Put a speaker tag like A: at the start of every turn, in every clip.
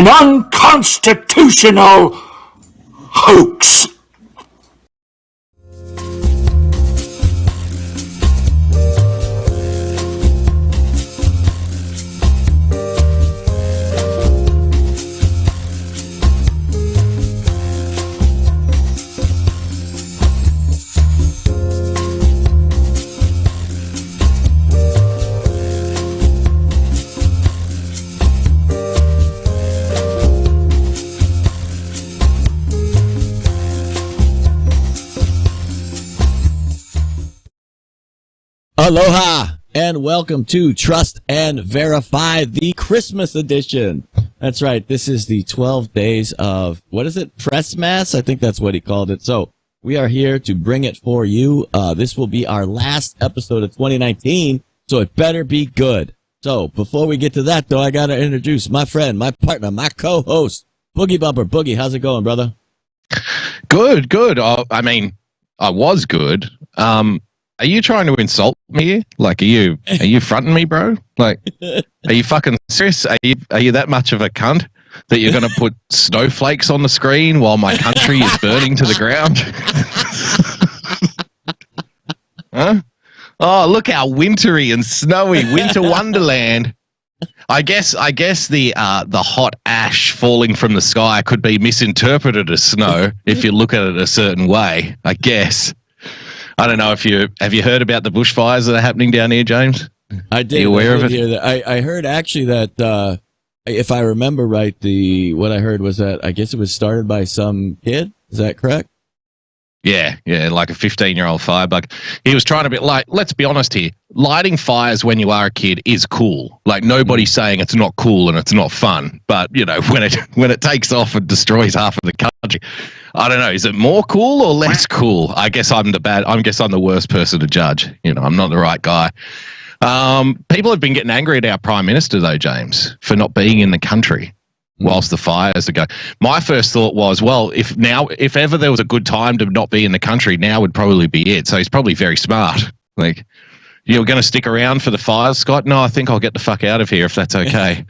A: an unconstitutional hoax.
B: Aloha and welcome to Trust and Verify, the Christmas edition. That's right. This is the 12 days of, what is it? Pressmass? I think that's what he called it. So we are here to bring it for you. This will be our last episode of 2019, so it better be good. So before we get to that, though, I got to introduce my friend, my partner, my co-host, Boogie Bumper. Boogie, how's it going, brother?
C: Good. I was good. Are you trying to insult me? Like, are you fronting me, bro? Like, are you fucking serious? Are you that much of a cunt that you're going to put snowflakes on the screen while my country is burning to the ground? Huh? Oh, look how wintry and snowy, winter wonderland. I guess the hot ash falling from the sky could be misinterpreted as snow if you look at it a certain way, I guess. I don't know if have you heard about the bushfires that are happening down here, James?
B: I did. Are you aware of it? I heard actually that if I remember right, what I heard was that I guess it was started by some kid. Is that correct?
C: Yeah, like a 15-year-old firebug. He was trying to be like, let's be honest here, lighting fires when you are a kid is cool. Like, nobody's saying it's not cool and it's not fun. But, you know, when it takes off and destroys half of the country, I don't know, is it more cool or less cool? I guess I'm the worst person to judge. You know, I'm not the right guy. People have been getting angry at our Prime Minister, though, James, for not being in the country whilst the fires are going. My first thought was, well, if ever there was a good time to not be in the country, now would probably be it. So he's probably very smart. Like, you're going to stick around for the fires, Scott? No, I think I'll get the fuck out of here if that's okay.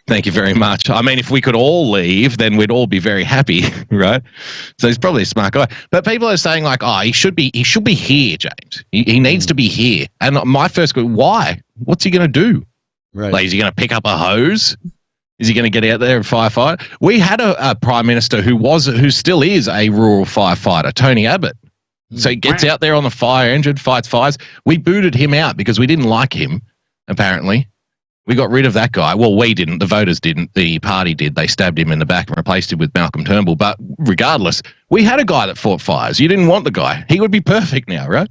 C: Thank you very much. I mean, if we could all leave, then we'd all be very happy, right? So he's probably a smart guy. But people are saying like, oh, he should be here, James. He needs to be here. And my first question, why? What's he going to do?
B: Right.
C: Like, is he going to pick up a hose? Is he going to get out there and firefight? We had a prime minister who still is a rural firefighter, Tony Abbott. So he gets out there on the fire engine, fights fires. We booted him out because we didn't like him, apparently. We got rid of that guy. Well, we didn't. The voters didn't. The party did. They stabbed him in the back and replaced him with Malcolm Turnbull. But regardless, we had a guy that fought fires. You didn't want the guy. He would be perfect now, right?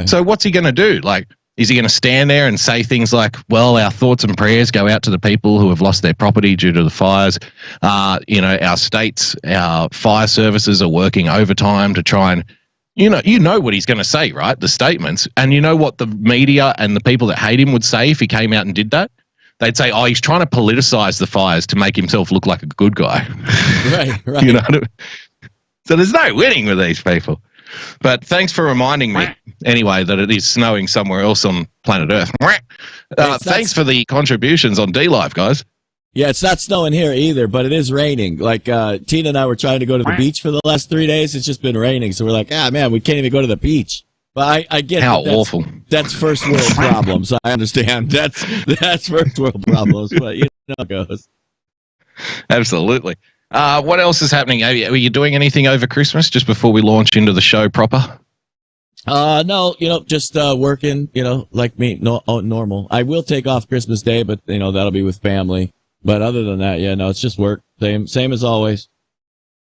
C: So what's he going to do? Like, is he going to stand there and say things like, well, our thoughts and prayers go out to the people who have lost their property due to the fires. Our states, our fire services are working overtime to try and, you know what he's going to say, right? The statements. And you know what the media and the people that hate him would say if he came out and did that? They'd say, oh, he's trying to politicize the fires to make himself look like a good guy.
B: Right.
C: You know? So there's no winning with these people. But thanks for reminding me, anyway, that it is snowing somewhere else on planet Earth. Thanks for the contributions on D-Live, guys.
B: Yeah, it's not snowing here either, but it is raining. Like, Tina and I were trying to go to the beach for the last 3 days. It's just been raining. So we're like, man, we can't even go to the beach. But I get
C: how awful.
B: That's first world problems. I understand. That's first world problems, but you know how it goes.
C: Absolutely. What else is happening? Are you doing anything over Christmas just before we launch into the show proper?
B: No, just working, like me, normal. I will take off Christmas Day, but, that'll be with family. But other than that, it's just work. Same as always.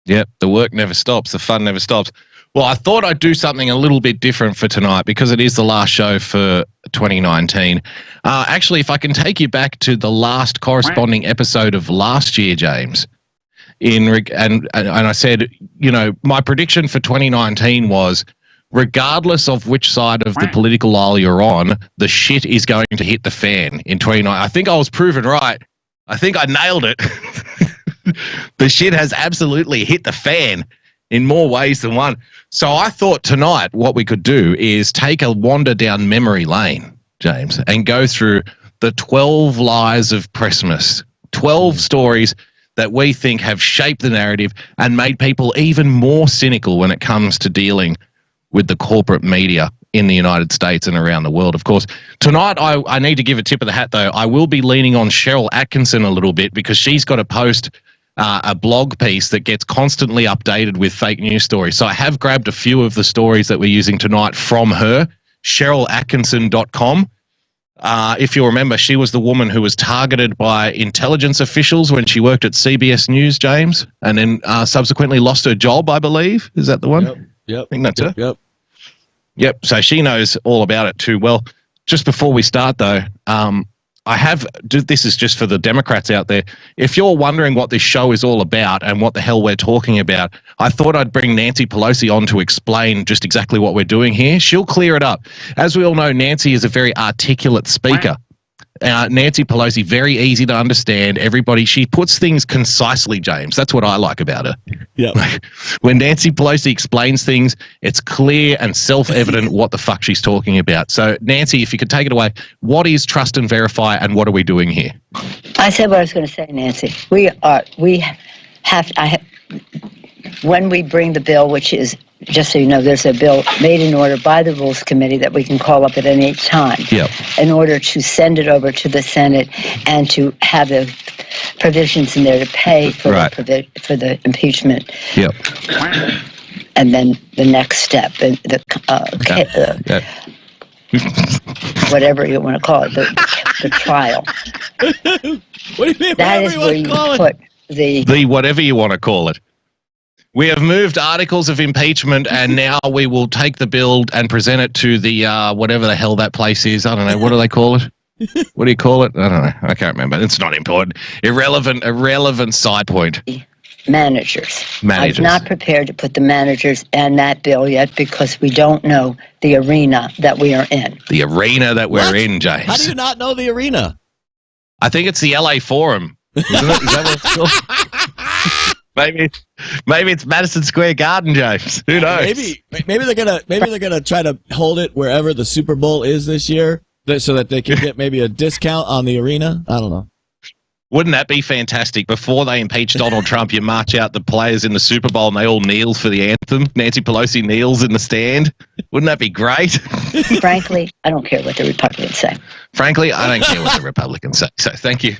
C: Yep, the work never stops. The fun never stops. Well, I thought I'd do something a little bit different for tonight because it is the last show for 2019. Actually, if I can take you back to the last corresponding episode of last year, James, and I said, my prediction for 2019 was, regardless of which side of the political aisle you're on, the shit is going to hit the fan in 2019. I think I was proven right. I think I nailed it. The shit has absolutely hit the fan in more ways than one. So I thought tonight what we could do is take a wander down memory lane, James, and go through the 12 lies of Pressmass. 12 stories that we think have shaped the narrative and made people even more cynical when it comes to dealing with the corporate media in the United States and around the world, of course. Tonight, I need to give a tip of the hat, though. I will be leaning on Cheryl Atkinson a little bit because she's got to post a blog piece that gets constantly updated with fake news stories. So I have grabbed a few of the stories that we're using tonight from her, CherylAtkinson.com. If you'll remember, she was the woman who was targeted by intelligence officials when she worked at CBS News, James, and then subsequently lost her job, I believe. Is that the one?
B: Yep.
C: I think that's her.
B: Yep.
C: So she knows all about it too. Well, just before we start, though, this is just for the Democrats out there. If you're wondering what this show is all about and what the hell we're talking about, I thought I'd bring Nancy Pelosi on to explain just exactly what we're doing here. She'll clear it up. As we all know, Nancy is a very articulate speaker. Nancy Pelosi, very easy to understand. She puts things concisely, James. That's what I like about her.
B: Yeah.
C: When Nancy Pelosi explains things, it's clear and self-evident what the fuck she's talking about. So, Nancy, if you could take it away, what is Trust and Verify and what are we doing here?
D: I said what I was going to say, Nancy. When we bring the bill, which is, just so you know, there's a bill made in order by the Rules Committee that we can call up at any time in order to send it over to the Senate and to have the provisions in there to pay for, for the impeachment.
C: Yep.
D: And then the next step, whatever you want to call it, the trial.
B: What do you mean?
D: That is where you put the
C: whatever you want to call it. We have moved articles of impeachment, and now we will take the bill and present it to the whatever the hell that place is. I don't know. What do they call it? What do you call it? I don't know. I can't remember. It's not important. Irrelevant side point.
D: Managers. I'm not prepared to put the managers in that bill yet because we don't know the arena that we are in.
C: The arena that we're in, James.
B: How do you not know the arena?
C: I think it's the LA Forum. Isn't it? Is that what it's called? Maybe it's Madison Square Garden, James. Who knows?
B: Maybe they're gonna try to hold it wherever the Super Bowl is this year, so that they can get maybe a discount on the arena. I don't know.
C: Wouldn't that be fantastic? Before they impeach Donald Trump, you march out the players in the Super Bowl and they all kneel for the anthem. Nancy Pelosi kneels in the stand. Wouldn't that be great?
D: Frankly, I don't care what the Republicans say.
C: Frankly, I don't care what the Republicans say. So thank you.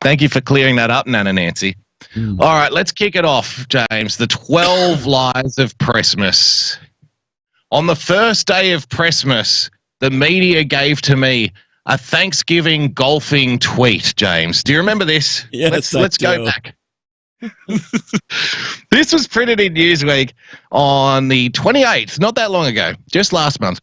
C: Thank you for clearing that up, Nana Nancy. All right, let's kick it off, James. The 12 Lies of Pressmass. On the first day of Pressmass, the media gave to me a Thanksgiving golfing tweet, James. Do you remember this?
B: Yes,
C: let's go back. This was printed in Newsweek on the 28th, not that long ago, just last month.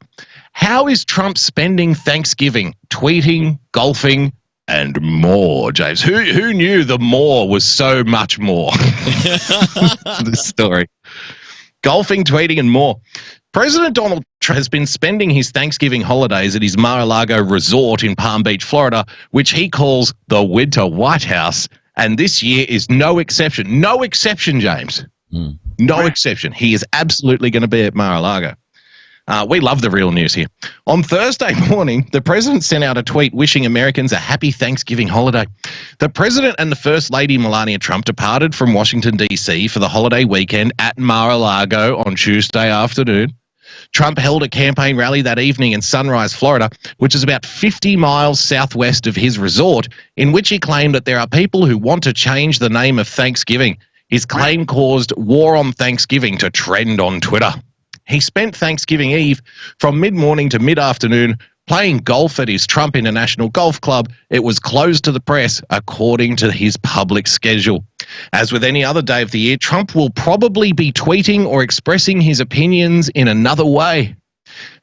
C: How is Trump spending Thanksgiving? Tweeting, golfing, and more, James. Who knew the more was so much more? This story. Golfing, tweeting, and more. President Donald Trump has been spending his Thanksgiving holidays at his Mar-a-Lago resort in Palm Beach, Florida, which he calls the Winter White House. And this year is no exception. No exception, James. No exception. He is absolutely going to be at Mar-a-Lago. We love the real news here. On Thursday morning, the president sent out a tweet wishing Americans a happy Thanksgiving holiday. The president and the First Lady Melania Trump departed from Washington, D.C. for the holiday weekend at Mar-a-Lago on Tuesday afternoon. Trump held a campaign rally that evening in Sunrise, Florida, which is about 50 miles southwest of his resort, in which he claimed that there are people who want to change the name of Thanksgiving. His claim caused War on Thanksgiving to trend on Twitter. He spent Thanksgiving Eve from mid-morning to mid-afternoon playing golf at his Trump International Golf Club. It was closed to the press according to his public schedule. As with any other day of the year, Trump will probably be tweeting or expressing his opinions in another way.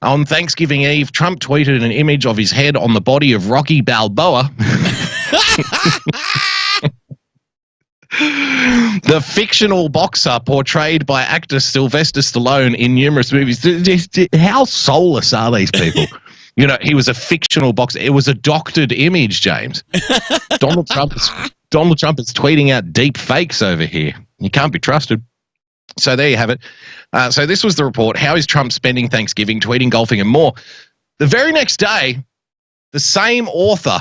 C: On Thanksgiving Eve, Trump tweeted an image of his head on the body of Rocky Balboa. The fictional boxer portrayed by actor Sylvester Stallone in numerous movies. How soulless are these people? You know, he was a fictional boxer. It was a doctored image, James. Donald Trump is tweeting out deep fakes over here. You can't be trusted. So there you have it. So this was the report. How is Trump spending Thanksgiving, tweeting, golfing, and more? The very next day, the same author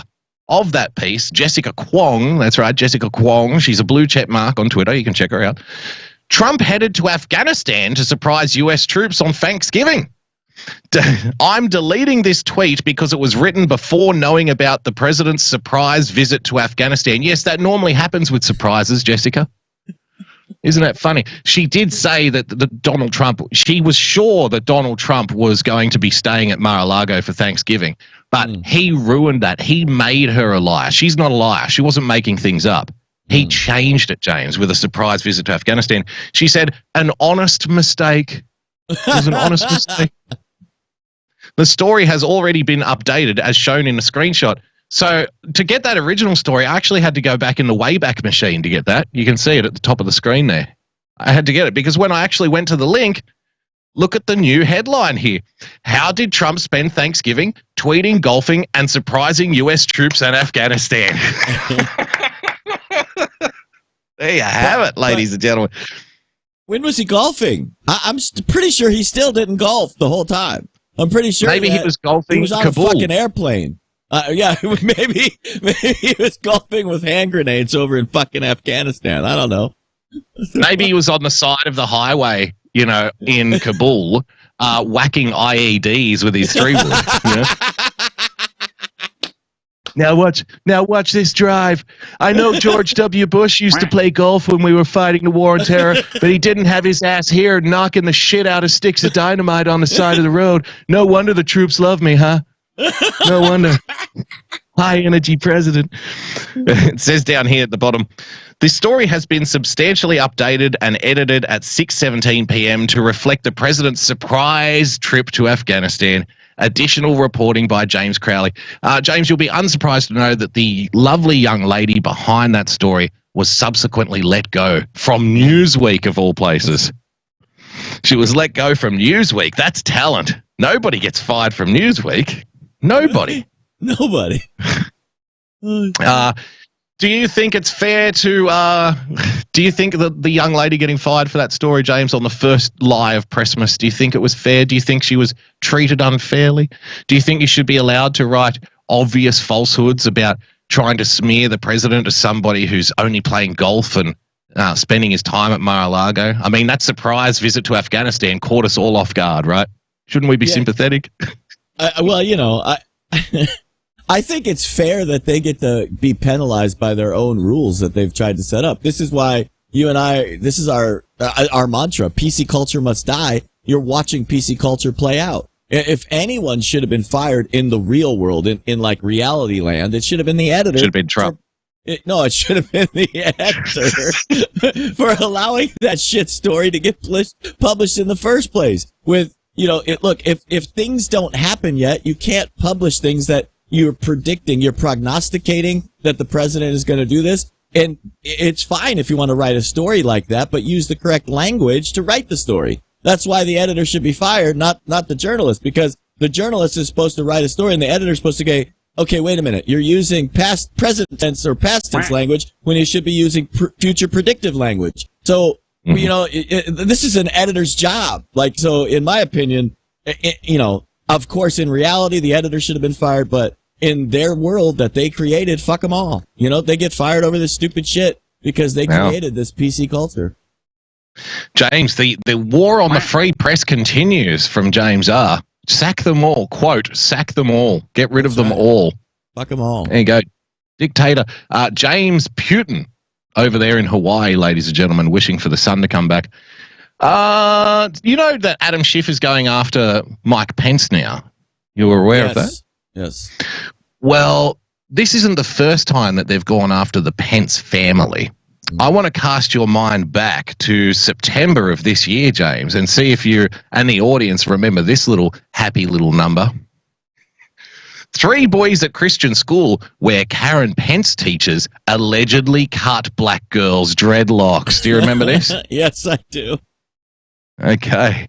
C: of that piece, Jessica Kwong, that's right, Jessica Kwong, she's a blue check mark on Twitter, you can check her out. Trump headed to Afghanistan to surprise US troops on Thanksgiving. I'm deleting this tweet because it was written before knowing about the president's surprise visit to Afghanistan. Yes, that normally happens with surprises, Jessica. Isn't that funny? She did say that Donald Trump, she was sure that Donald Trump was going to be staying at Mar-a-Lago for Thanksgiving, but he ruined that. He made her a liar. She's not a liar. She wasn't making things up. He changed it, James, with a surprise visit to Afghanistan. She said, an honest mistake. It was an honest mistake. The story has already been updated as shown in a screenshot. So to get that original story, I actually had to go back in the Wayback Machine to get that. You can see it at the top of the screen there. I had to get it because when I actually went to the link, look at the new headline here. How did Trump spend Thanksgiving? Tweeting, golfing, and surprising U.S. troops in Afghanistan. There you have it, ladies and gentlemen.
B: When was he golfing? I'm pretty sure he still didn't golf the whole time. I'm pretty sure
C: maybe he was golfing.
B: He was on
C: Kabul.
B: a fucking airplane. Yeah, maybe he was golfing with hand grenades over in fucking Afghanistan. I don't know.
C: Maybe he was on the side of the highway, in Kabul, whacking IEDs with his 3-wheel. Now watch this drive. I know George W. Bush used to play golf when we were fighting the war on terror, but he didn't have his ass here knocking the shit out of sticks of dynamite on the side of the road. No wonder the troops love me, huh? No wonder. High energy president. It says down here at the bottom, this story has been substantially updated and edited at 6:17 p.m. to reflect the president's surprise trip to Afghanistan. Additional reporting by James Crowley. James, you'll be unsurprised to know that the lovely young lady behind that story was subsequently let go from Newsweek, of all places. She was let go from Newsweek. That's talent. Nobody gets fired from Newsweek. Nobody.
B: Nobody.
C: Do you think it's fair to, do you think that the young lady getting fired for that story, James, on the first Lie of Pressmass, do you think it was fair? Do you think she was treated unfairly? Do you think you should be allowed to write obvious falsehoods about trying to smear the president as somebody who's only playing golf and spending his time at Mar-a-Lago? I mean, that surprise visit to Afghanistan caught us all off guard, right? Shouldn't we be sympathetic?
B: I think it's fair that they get to be penalized by their own rules that they've tried to set up. This is why you and I, this is our mantra, PC culture must die. You're watching PC culture play out. If anyone should have been fired in the real world, in like reality land, it should have been the editor.
C: Should have been Trump.
B: It should have been the editor for allowing that shit story to get published in the first place. Look, if things don't happen yet, you can't publish things that you're predicting, you're prognosticating that the president is going to do this. And it's fine if you want to write a story like that, but use the correct language to write the story. That's why the editor should be fired, not the journalist, because the journalist is supposed to write a story and the editor is supposed to go, okay, wait a minute, you're using present tense or past tense language when you should be using future predictive language. So, this is an editor's job. Like, so in my opinion, of course, in reality, the editor should have been fired, but in their world that they created, fuck them all. They get fired over this stupid shit because they created this PC culture.
C: James, the war on the free press continues from James R. Sack them all. Quote, sack them all. Get rid of them all.
B: Fuck them all.
C: There you go. Dictator. James Putin over there in Hawaii, ladies and gentlemen, wishing for the sun to come back. You know that Adam Schiff is going after Mike Pence now. You were aware of that?
B: Yes.
C: Well, this isn't the first time that they've gone after the Pence family. I want to cast your mind back to September of this year, James, and see if you and the audience remember this little happy little number. 3 boys at Christian school where Karen Pence teachers allegedly cut black girls' dreadlocks. Do you remember this?
B: Yes, I do.
C: Okay.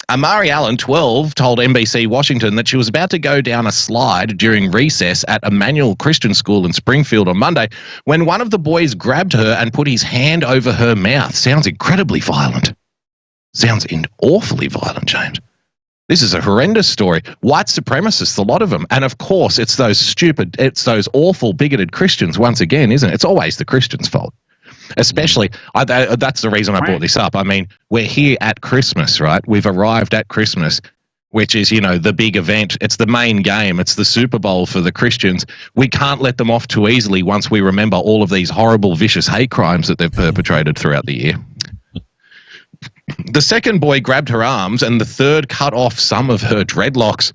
C: Amari Allen, 12, told NBC Washington that she was about to go down a slide during recess at Emmanuel Christian School in Springfield on Monday when one of the boys grabbed her and put his hand over her mouth. Sounds incredibly violent. Sounds awfully violent, James. This is a horrendous story. White supremacists, a lot of them. And of course, it's those awful, bigoted Christians once again, isn't it? It's always the Christians' fault. Especially, that's the reason I brought this up. I mean, we're here at Christmas, right? We've arrived at Christmas, which is, the big event. It's the main game. It's the Super Bowl for the Christians. We can't let them off too easily once we remember all of these horrible, vicious hate crimes that they've perpetrated throughout the year. The second boy grabbed her arms and the third cut off some of her dreadlocks.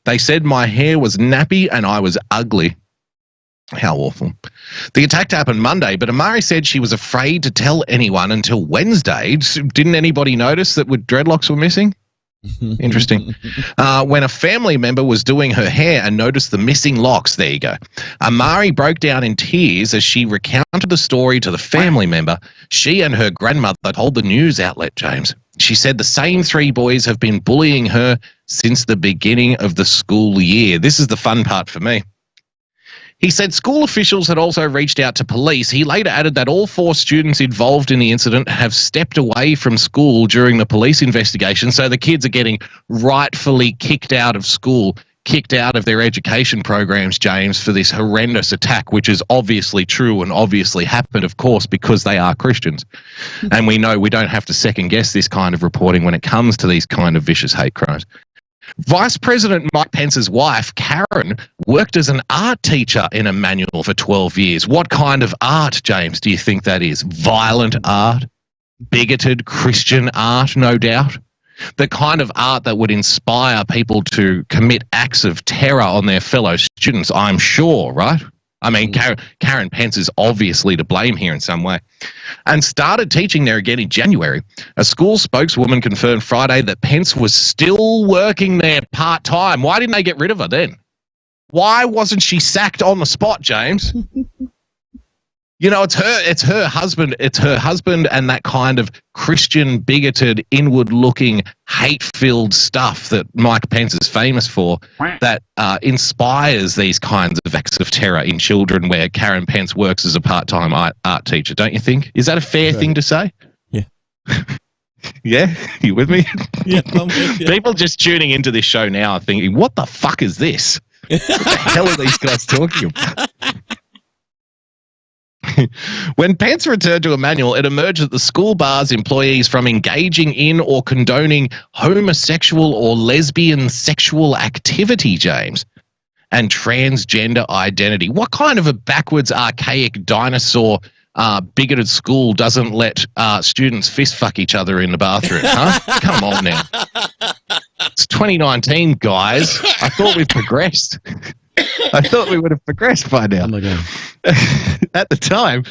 C: They said my hair was nappy and I was ugly. How awful. The attack happened Monday, but Amari said she was afraid to tell anyone until Wednesday. Didn't anybody notice that dreadlocks were missing? Interesting. When a family member was doing her hair and noticed the missing locks, there you go. Amari broke down in tears as she recounted the story to the family member. She and her grandmother told the news outlet, James. She said the same three boys have been bullying her since the beginning of the school year. This is the fun part for me. He said school officials had also reached out to police. He later added that all 4 students involved in the incident have stepped away from school during the police investigation, so the kids are getting rightfully kicked out of school, kicked out of their education programs, James, for this horrendous attack, which is obviously true and obviously happened, of course, because they are Christians. And we know we don't have to second guess this kind of reporting when it comes to these kind of vicious hate crimes. Vice President Mike Pence's wife, Karen, worked as an art teacher in Emmanuel for 12 years. What kind of art, James, do you think that is? Violent art? Bigoted Christian art, no doubt? The kind of art that would inspire people to commit acts of terror on their fellow students, I'm sure, right? I mean, Karen Pence is obviously to blame here in some way. And started teaching there again in January. A school spokeswoman confirmed Friday that Pence was still working there part-time. Why didn't they get rid of her then? Why wasn't she sacked on the spot, James? It's her husband and that kind of Christian, bigoted, inward-looking, hate-filled stuff that Mike Pence is famous for that inspires these kinds of acts of terror in children where Karen Pence works as a part-time art teacher, don't you think? Is that a fair thing to say?
B: Yeah.
C: Yeah? You with me?
B: Yeah, I'm with you.
C: People just tuning into this show now are thinking, what the fuck is this? What the hell are these guys talking about? When Pence returned to Emmanuel, it emerged that the school bars employees from engaging in or condoning homosexual or lesbian sexual activity, James, and transgender identity. What kind of a backwards, archaic, dinosaur, bigoted school doesn't let students fist fuck each other in the bathroom, huh? Come on now. It's 2019, guys. I thought we've progressed. I thought we would have progressed by now.
B: Oh my God.
C: At the time,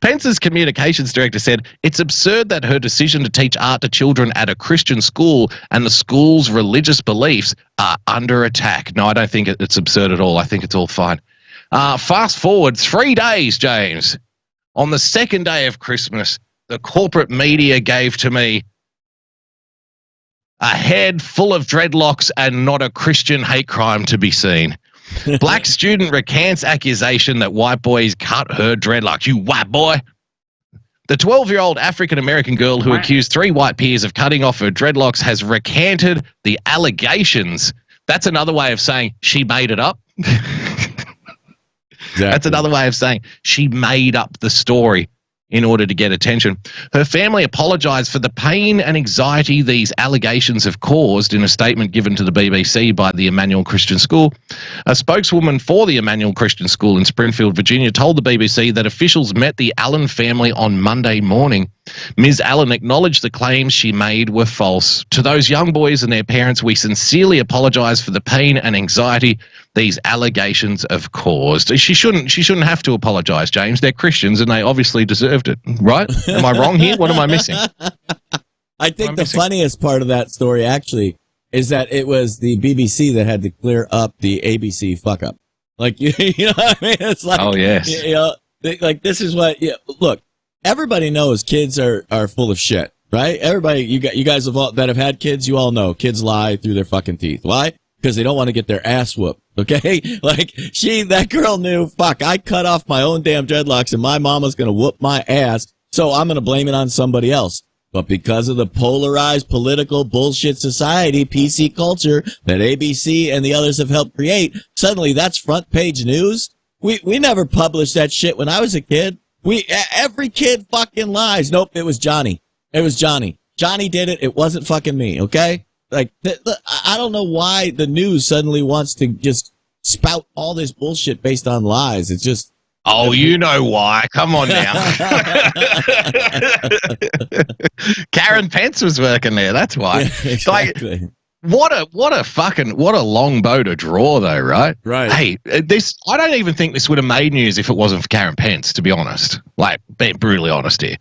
C: Pence's communications director said, it's absurd that her decision to teach art to children at a Christian school and the school's religious beliefs are under attack. No, I don't think it's absurd at all. I think it's all fine. Fast forward 3 days, James. On the second day of Christmas, the corporate media gave to me a head full of dreadlocks and not a Christian hate crime to be seen. Black student recants accusation that white boys cut her dreadlocks. You white boy. The 12-year-old African-American girl who accused 3 white peers of cutting off her dreadlocks has recanted the allegations. That's another way of saying she made it up. Exactly. That's another way of saying she made up the story in order to get attention. Her family apologized for the pain and anxiety these allegations have caused in a statement given to the BBC by the Emmanuel Christian School. A spokeswoman for the Emmanuel Christian School in Springfield, Virginia, told the BBC that officials met the Allen family on Monday morning. Ms. Allen acknowledged the claims she made were false. To those young boys and their parents, we sincerely apologize for the pain and anxiety these allegations have caused. She shouldn't have to apologize, James. They're Christians and they obviously deserved it, right? Am I wrong here? What am I missing?
B: I think the funniest part of that story actually is that it was the BBC that had to clear up the ABC fuck up. Like, you know what I mean? It's like,
C: oh, yes.
B: Like this is what, look, everybody knows kids are full of shit, right? Everybody, you guys that have had kids, you all know kids lie through their fucking teeth. Why? Because they don't want to get their ass whooped. Okay? Like, that girl knew, fuck, I cut off my own damn dreadlocks and my mama's going to whoop my ass, so I'm going to blame it on somebody else. But because of the polarized political bullshit society, PC culture that ABC and the others have helped create, suddenly that's front page news. We never published that shit when I was a kid. Every kid fucking lies. Nope, it was Johnny. It was Johnny. Johnny did it. It wasn't fucking me, okay? Like, I don't know why the news suddenly wants to just spout all this bullshit based on lies. It's just...
C: Oh, you know why. Come on now. Karen Pence was working there. That's why.
B: Yeah, exactly.
C: Like, what a long bow to draw, though, right?
B: Right.
C: Hey, I don't even think this would have made news if it wasn't for Karen Pence, to be honest. Like, being brutally honest here.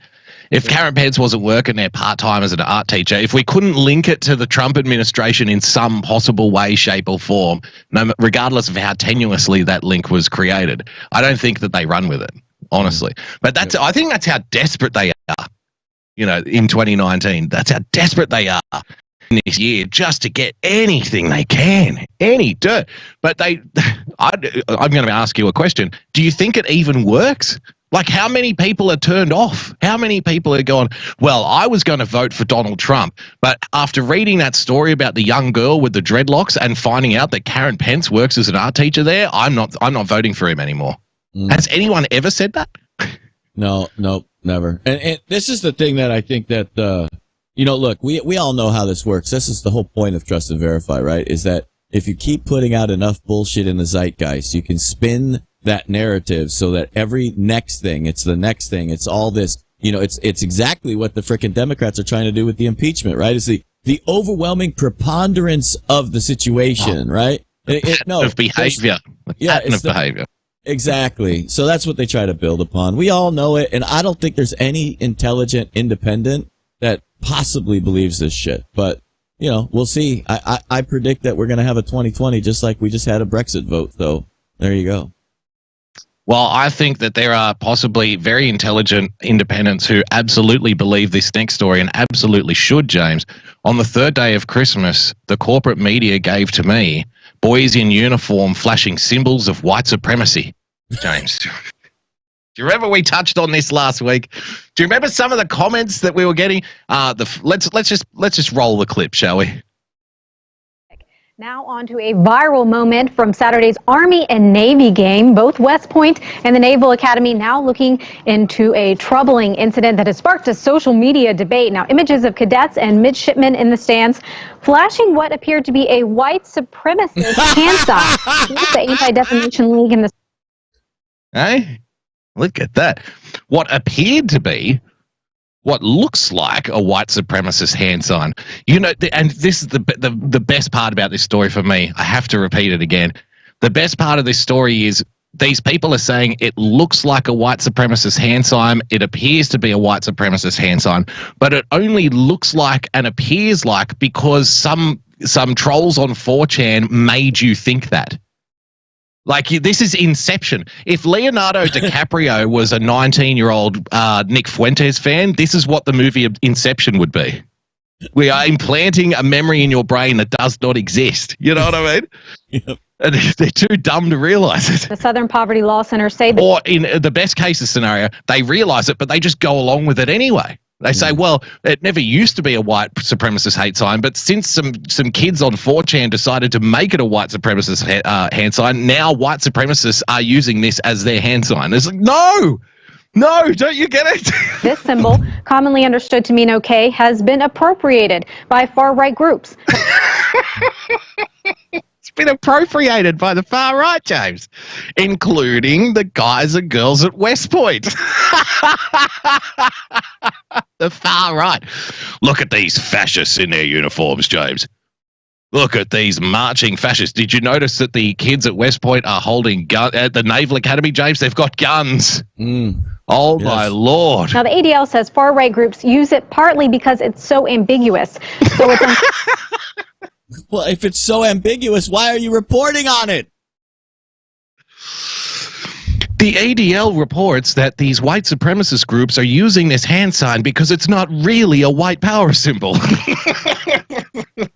C: If Karen Pence wasn't working there part-time as an art teacher, if we couldn't link it to the Trump administration in some possible way, shape, or form, regardless of how tenuously that link was created, I don't think that they run with it, honestly. But I think that's how desperate they are, in 2019. That's how desperate they are in this year, just to get anything they can, any dirt. But I'm going to ask you a question. Do you think it even works? Like, how many people are turned off? How many people are going, well, I was going to vote for Donald Trump, but after reading that story about the young girl with the dreadlocks and finding out that Karen Pence works as an art teacher there, I'm not voting for him anymore. Has anyone ever said that?
B: No, never. And this is the thing that I think that, look, we all know how this works. This is the whole point of Trust and Verify, right? Is that if you keep putting out enough bullshit in the zeitgeist, you can spin that narrative so that every next thing, it's the next thing, it's all this, it's exactly what the frickin' Democrats are trying to do with the impeachment, right? It's the overwhelming preponderance of the situation, right?
C: Of behavior. Pattern of behavior.
B: Exactly. So that's what they try to build upon. We all know it, and I don't think there's any intelligent independent that possibly believes this shit. But, we'll see. I predict that we're going to have a 2020 just like we just had a Brexit vote, so there you go.
C: Well, I think that there are possibly very intelligent independents who absolutely believe this next story and absolutely should, James. On the third day of Christmas, the corporate media gave to me boys in uniform flashing symbols of white supremacy. James, do you remember we touched on this last week? Do you remember some of the comments that we were getting? Let's just roll the clip, shall we?
E: Now on to a viral moment from Saturday's Army and Navy game. Both West Point and the Naval Academy now looking into a troubling incident that has sparked a social media debate. Now, images of cadets and midshipmen in the stands flashing what appeared to be a white supremacist hand sign. Here's the Anti-Defamation League in the...
C: Hey, look at that. What appeared to be what looks like a white supremacist hand sign. And this is the best part about this story for me. I have to repeat it again. The best part of this story is these people are saying it looks like a white supremacist hand sign. It appears to be a white supremacist hand sign, but it only looks like and appears like because some trolls on 4chan made you think that. Like, this is Inception. If Leonardo DiCaprio was a 19-year-old Nick Fuentes fan, this is what the movie Inception would be. We are implanting a memory in your brain that does not exist. You know what I mean? Yep. And they're too dumb to realize it.
E: The Southern Poverty Law Center say that...
C: Or in the best case scenario, they realize it, but they just go along with it anyway. They say, well, it never used to be a white supremacist hate sign, but since some kids on 4chan decided to make it a white supremacist hand sign, now white supremacists are using this as their hand sign. It's like, no, don't you get it?
E: This symbol, commonly understood to mean okay, has been appropriated by far-right groups.
C: It's been appropriated by the far right, James, including the guys and girls at West Point. The far right. Look at these fascists in their uniforms, James. Look at these marching fascists. Did you notice that the kids at West Point are holding guns at the Naval Academy, James? They've got guns. Oh, yes. My Lord.
E: Now, the ADL says far-right groups use it partly because it's so ambiguous. So it's
B: well, if it's so ambiguous, why are you reporting on it?
C: The ADL reports that these white supremacist groups are using this hand sign because it's not really a white power symbol.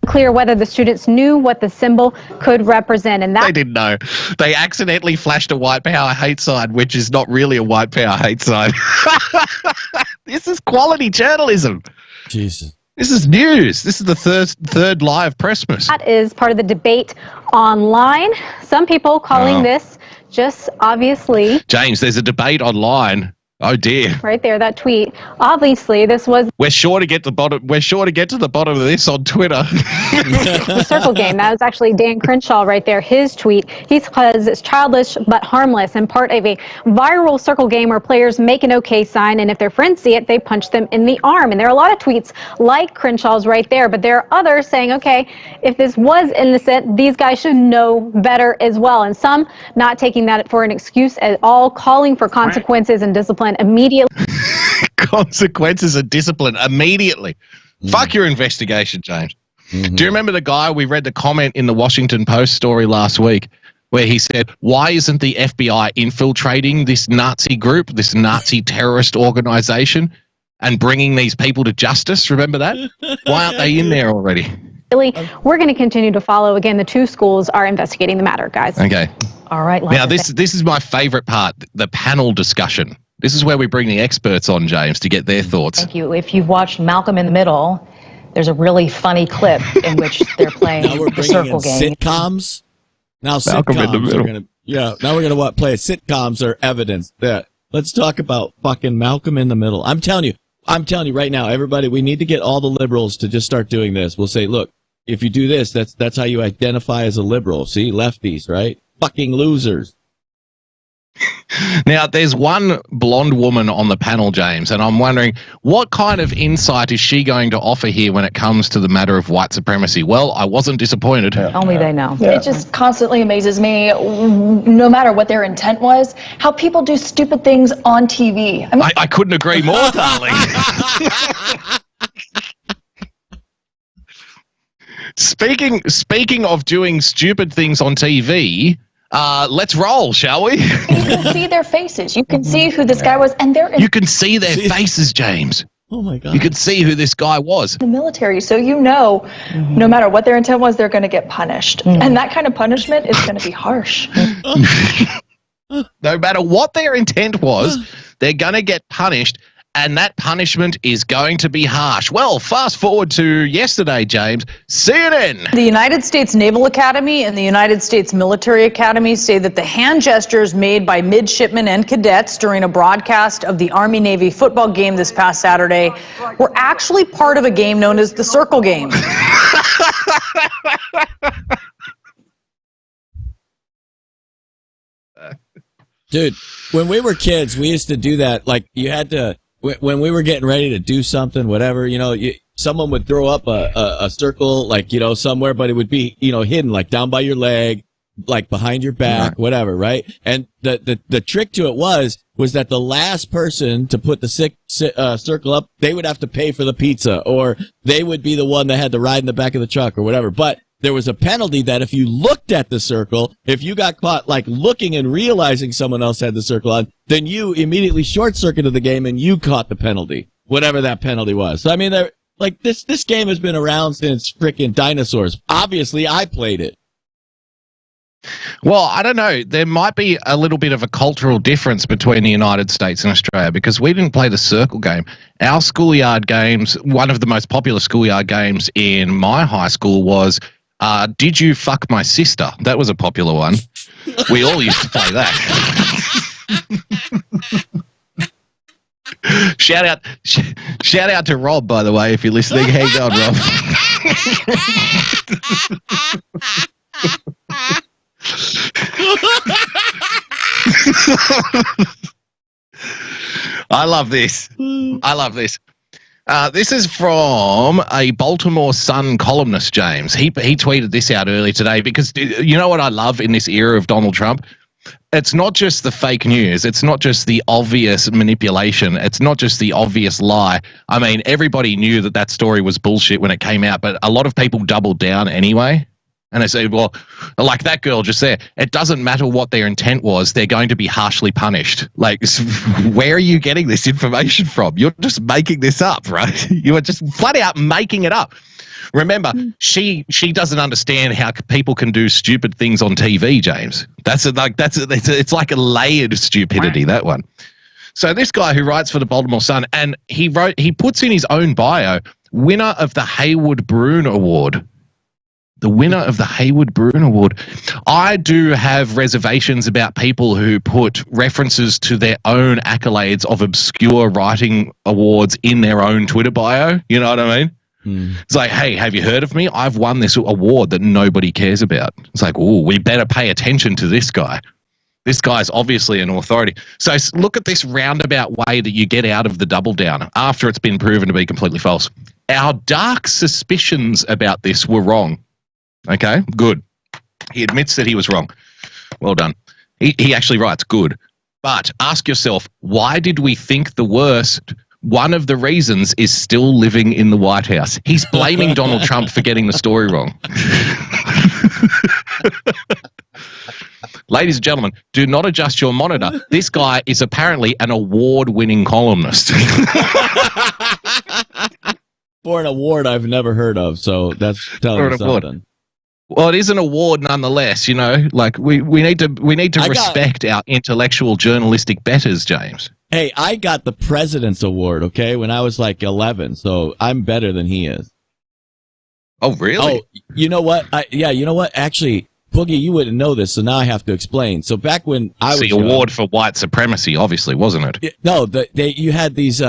E: Clear whether the students knew what the symbol could represent. And that
C: they didn't know. They accidentally flashed a white power hate sign, which is not really a white power hate sign. This is quality journalism.
B: Jesus.
C: This is news. This is the third lie of Pressmass.
E: That is part of the debate online. Some people calling this just obviously.
C: James, there's a debate online. Oh dear.
E: Right there, that tweet. Obviously, this was
C: We're sure to get to the bottom. We're sure to get to the bottom of this on Twitter.
E: the circle game. That was actually Dan Crenshaw right there. His tweet. He says it's childish but harmless and part of a viral circle game where players make an okay sign, and if their friends see it, they punch them in the arm. And there are a lot of tweets like Crenshaw's right there, but there are others saying, okay, if this was innocent, these guys should know better as well. And some not taking that for an excuse at all, calling for consequences and discipline immediately.
C: Consequences and discipline immediately. Fuck your investigation, James. Do you remember the guy we read the comment in the Washington Post story last week where he said, why isn't the FBI infiltrating this Nazi group, this Nazi terrorist organization, and bringing these people to justice? Remember that? Why aren't they in there already?
E: We're going to continue to follow. Again, the two schools are investigating the matter, guys.
C: Okay.
F: All right.
C: Now, this is my favorite part, the panel discussion. This is where we bring the experts on, James, to get their thoughts.
F: Thank you. If you've watched Malcolm in the Middle, there's a really funny clip in which they're playing
B: Now we're
F: the
B: bringing
F: circle
B: in
F: game.
B: sitcoms. Now
C: Malcolm in the
B: sitcoms
C: Middle.
B: are going to, now we're going to play sitcoms are evidence that. Let's talk about fucking Malcolm in the Middle. I'm telling you right now, everybody, we need to get all the liberals to just start doing this. We'll say, look, if you do this, that's how you identify as a liberal. See, lefties, right? Fucking losers.
C: Now, there's one blonde woman on the panel, James, and I'm wondering what kind of insight is she going to offer here when it comes to the matter of white supremacy? Well, I wasn't disappointed.
F: Only they know.
G: It just constantly amazes me, no matter what their intent was, how people do stupid things on TV. I mean,
C: I couldn't agree more, darling. Speaking of doing stupid things on TV, let's roll, shall we?
G: you can see their faces. You can see who this guy was, and they're in
C: You can see their faces, James.
B: Oh my God.
C: You can see who this guy was.
G: the military, so you know, no matter what their intent was, they're going to get punished. And that kind of punishment is going to be harsh.
C: No matter what their intent was, they're going to get punished, and that punishment is going to be harsh. Well, fast forward to yesterday, James. CNN.
H: The United States Naval Academy and the United States Military Academy say that the hand gestures made by midshipmen and cadets during a broadcast of the Army-Navy football game this past Saturday were actually part of a game known as the Circle Game.
B: Dude, when we were kids, we used to do that. Like, you had to, when we were getting ready to do something, whatever, you know, someone would throw up a circle, like, you know, somewhere, but it would be, you know, hidden, like down by your leg, like behind your back, whatever, right? And the trick to it was that the last person to put the circle up, they would have to pay for the pizza, or they would be the one that had to ride in the back of the truck or whatever. But there was a penalty that if you looked at the circle, if you got caught like looking and realizing someone else had the circle on, then you immediately short-circuited the game and you caught the penalty, whatever that penalty was. So, I mean, like this game has been around since frickin' dinosaurs. Obviously, I played it.
C: Well, I don't know. There might be a little bit of a cultural difference between the United States and Australia because we didn't play the circle game. Our schoolyard games, one of the most popular schoolyard games in my high school was Did You Fuck My Sister? That was a popular one. We all used to play that. Shout out to Rob, by the way, if you're listening. Hang on, Rob. I love this. This is from a Baltimore Sun columnist, James. He tweeted this out early today because you know what I love in this era of Donald Trump? It's not just the fake news. It's not just the obvious manipulation. It's not just the obvious lie. I mean, everybody knew that story was bullshit when it came out, but a lot of people doubled down anyway. And they say, well, like that girl just there, it doesn't matter what their intent was. They're going to be harshly punished. Like, where are you getting this information from? You're just making this up, right? You are just flat out making it up. Remember, she doesn't understand how people can do stupid things on TV, James. It's like a layered stupidity, that one. So this guy who writes for the Baltimore Sun, and he puts in his own bio winner of the Haywood Broun Award. The winner of the Haywood Broun Award. I do have reservations about people who put references to their own accolades of obscure writing awards in their own Twitter bio. You know what I mean? It's like, hey, have you heard of me? I've won this award that nobody cares about. It's like, oh, we better pay attention to this guy. This guy's obviously an authority. So look at this roundabout way that you get out of the double down after it's been proven to be completely false. Our dark suspicions about this were wrong. Okay, good. He admits that he was wrong. Well done. He actually writes good. But ask yourself, why did we think the worst? One of the reasons is still living in the White House. He's blaming Donald Trump for getting the story wrong. Ladies and gentlemen, do not adjust your monitor. This guy is apparently an award-winning columnist.
B: For an award I've never heard of, so that's telling me something.
C: Well, it is an award nonetheless, you know. Like we need to respect our intellectual journalistic betters, James.
B: Hey, I got the President's Award, okay, when I was like 11, so I'm better than he is.
C: Oh, really?
B: Oh, you know what? You know what? Actually, Boogie, you wouldn't know this, so now I have to explain. So back when I was
C: the award for white supremacy, obviously, wasn't it?
B: No, you had these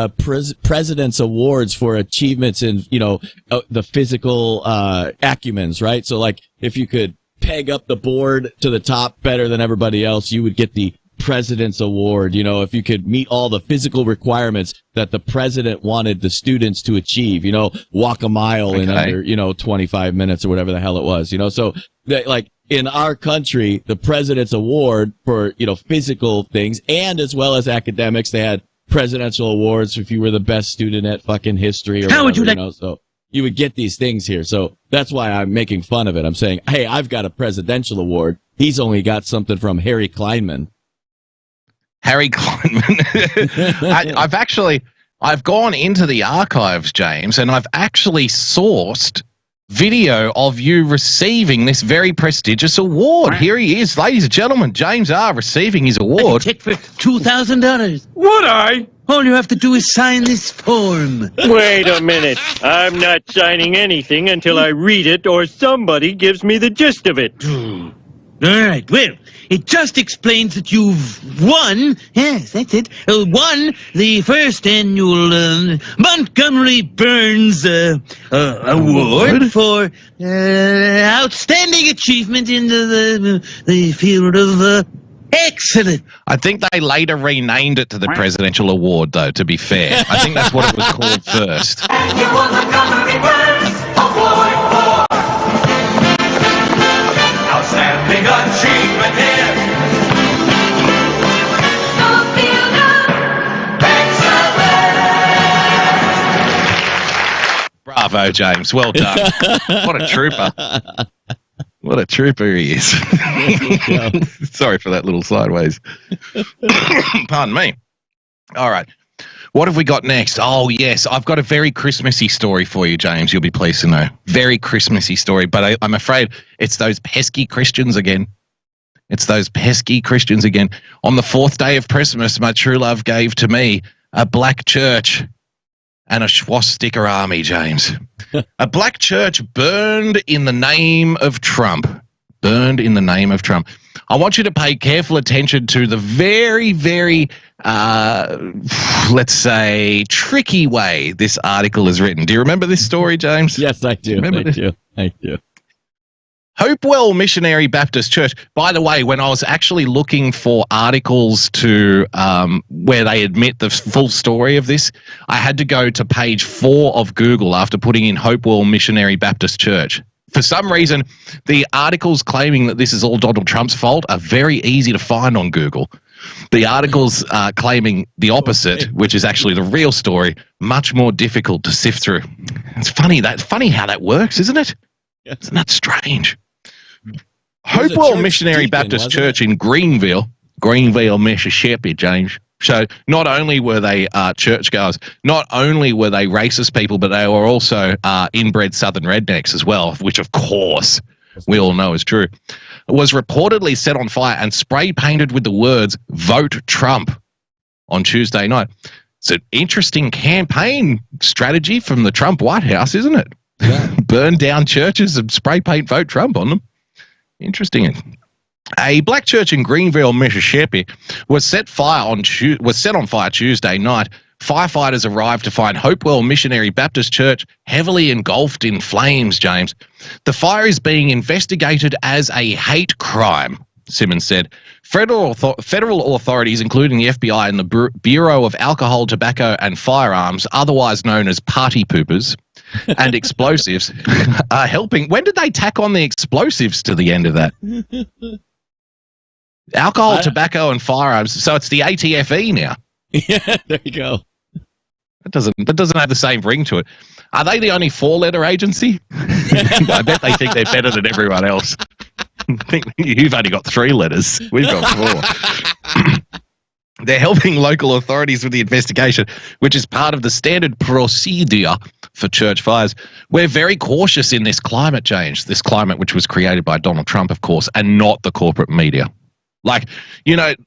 B: President's Awards for achievements in, the physical acumens, right? So, like, if you could peg up the board to the top better than everybody else, you would get the President's Award. You know, if you could meet all the physical requirements that the president wanted the students to achieve, walk a mile in under, 25 minutes or whatever the hell it was, so like in our country, the President's Award for, physical things and as well as academics, they had presidential awards if you were the best student at fucking history or whatever, so you would get these things here. So that's why I'm making fun of it. I'm saying, hey, I've got a presidential award. He's only got something from Harry Kleinman.
C: Harry Kleinman. I've gone into the archives, James, and I've actually sourced video of you receiving this very prestigious award. Here he is, ladies and gentlemen. James R. receiving his award.
I: Check for $2,000.
A: Would I?
I: All you have to do is sign this form.
J: Wait a minute. I'm not signing anything until I read it or somebody gives me the gist of it.
I: All right, well, it just explains that you've won, yes, that's it, won the first annual Montgomery Burns Award for outstanding achievement in the field of excellent.
C: I think they later renamed it to the Presidential Award, though, to be fair. I think that's what it was called first.
K: And you won the Montgomery Burns Award for outstanding achievement here. The field of excellence.
C: Bravo, James. Well done. What a trooper. What a trooper he is. Sorry for that little sideways. Pardon me. All right. What have we got next? Oh, yes. I've got a very Christmassy story for you, James. You'll be pleased to know. Very Christmassy story. But I'm afraid it's those pesky Christians again. It's those pesky Christians again. On the fourth day of Christmas, my true love gave to me a black church and a swastika army, James. A black church burned in the name of Trump. Burned in the name of Trump. I want you to pay careful attention to the very, very, let's say, tricky way this article is written. Do you remember this story, James?
B: Yes, I do. I do.
C: Hopewell Missionary Baptist Church. By the way, when I was actually looking for articles to where they admit the full story of this, I had to go to page 4 of Google after putting in Hopewell Missionary Baptist Church. For some reason, the articles claiming that this is all Donald Trump's fault are very easy to find on Google. The articles claiming the opposite, which is actually the real story, much more difficult to sift through. It's funny how that works, isn't it? Isn't that strange? Hopewell Missionary Baptist Church in Greenville, Mississippi, James. So not only were they churchgoers, not only were they racist people, but they were also inbred Southern rednecks as well, which of course we all know is true. It was reportedly set on fire and spray painted with the words "Vote Trump" on Tuesday night. It's an interesting campaign strategy from the Trump White House, isn't it? Yeah. Burn down churches and spray paint vote Trump on them. Interesting. A black church in Greenville, Mississippi, was set on fire Tuesday night. Firefighters arrived to find Hopewell Missionary Baptist Church heavily engulfed in flames, James. The fire is being investigated as a hate crime, Simmons said. Federal authorities, including the FBI and the Bureau of Alcohol, Tobacco and Firearms, otherwise known as party poopers, and explosives, are helping. When did they tack on the explosives to the end of that? Alcohol, tobacco, and firearms. So it's the ATFE now.
B: Yeah, there you go.
C: That doesn't have the same ring to it. Are they the only 4-letter agency? I bet they think they're better than everyone else. I think you've only got 3 letters. We've got 4. They're helping local authorities with the investigation, which is part of the standard procedure for church fires. We're very cautious in this climate change, this climate which was created by Donald Trump, of course, and not the corporate media. Like,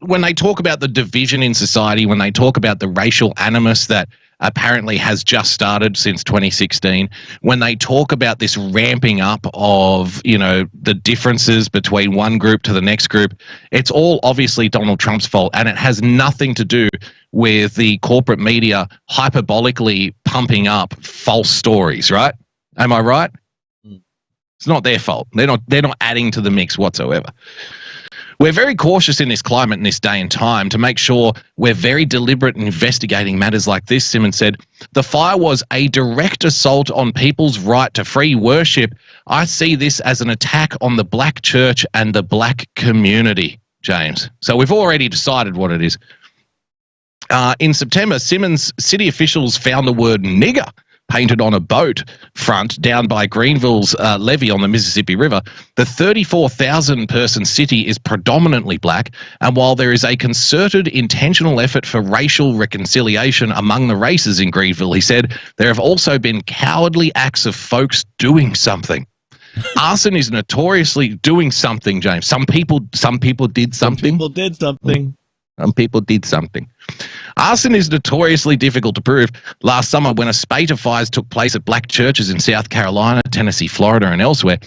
C: when they talk about the division in society, when they talk about the racial animus that apparently has just started since 2016, when they talk about this ramping up of, the differences between one group to the next group, it's all obviously Donald Trump's fault, and it has nothing to do with the corporate media hyperbolically pumping up false stories, right? Am I right? It's not their fault. They're not adding to the mix whatsoever. We're very cautious in this climate in this day and time to make sure we're very deliberate in investigating matters like this, Simmons said. The fire was a direct assault on people's right to free worship. I see this as an attack on the black church and the black community, James. So we've already decided what it is. In September, Simmons city officials found the word nigger painted on a boat front down by Greenville's levee on the Mississippi River. The 34,000-person city is predominantly black, and while there is a concerted, intentional effort for racial reconciliation among the races in Greenville, he said, there have also been cowardly acts of folks doing something. Arson is notoriously doing something, James. Some people did something.
B: Some people did something.
C: Some people did something. Arson is notoriously difficult to prove. Last summer, when a spate of fires took place at black churches in South Carolina, Tennessee, Florida, and elsewhere,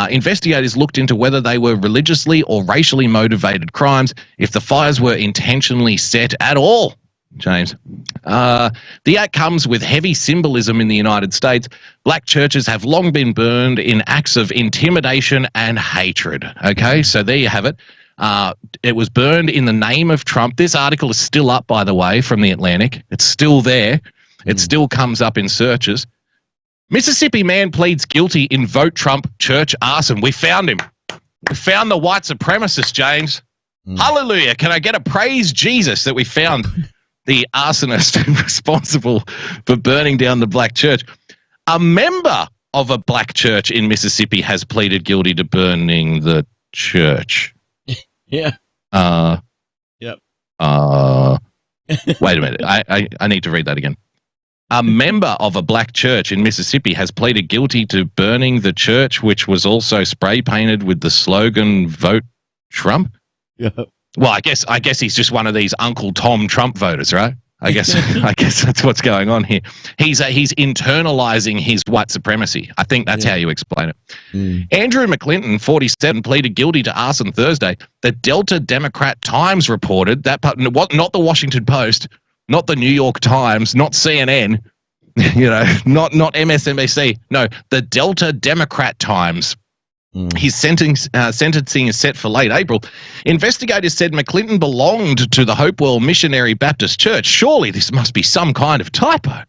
C: investigators looked into whether they were religiously or racially motivated crimes, if the fires were intentionally set at all, James. The act comes with heavy symbolism in the United States. Black churches have long been burned in acts of intimidation and hatred. Okay, so there you have it. It was burned in the name of Trump. This article is still up, by the way, from The Atlantic. It's still there. It still comes up in searches. Mississippi man pleads guilty in vote Trump church arson. We found him. We found the white supremacist, James. Hallelujah. Can I get a praise Jesus that we found the arsonist responsible for burning down the black church? A member of a black church in Mississippi has pleaded guilty to burning the church.
B: Yeah.
C: Yep. Wait a minute. I need to read that again. A member of a black church in Mississippi has pleaded guilty to burning the church, which was also spray painted with the slogan "Vote Trump."
B: Yeah.
C: Well, I guess he's just one of these Uncle Tom Trump voters, right? I guess that's what's going on here. He's internalizing his white supremacy. I think that's how you explain it. Andrew McClinton, 47, pleaded guilty to arson Thursday. The Delta Democrat Times reported that, not the Washington Post, not the New York Times, not CNN, not MSNBC. No, the Delta Democrat Times. His sentencing is set for late April. Investigators said McClinton belonged to the Hopewell Missionary Baptist Church. Surely this must be some kind of typo.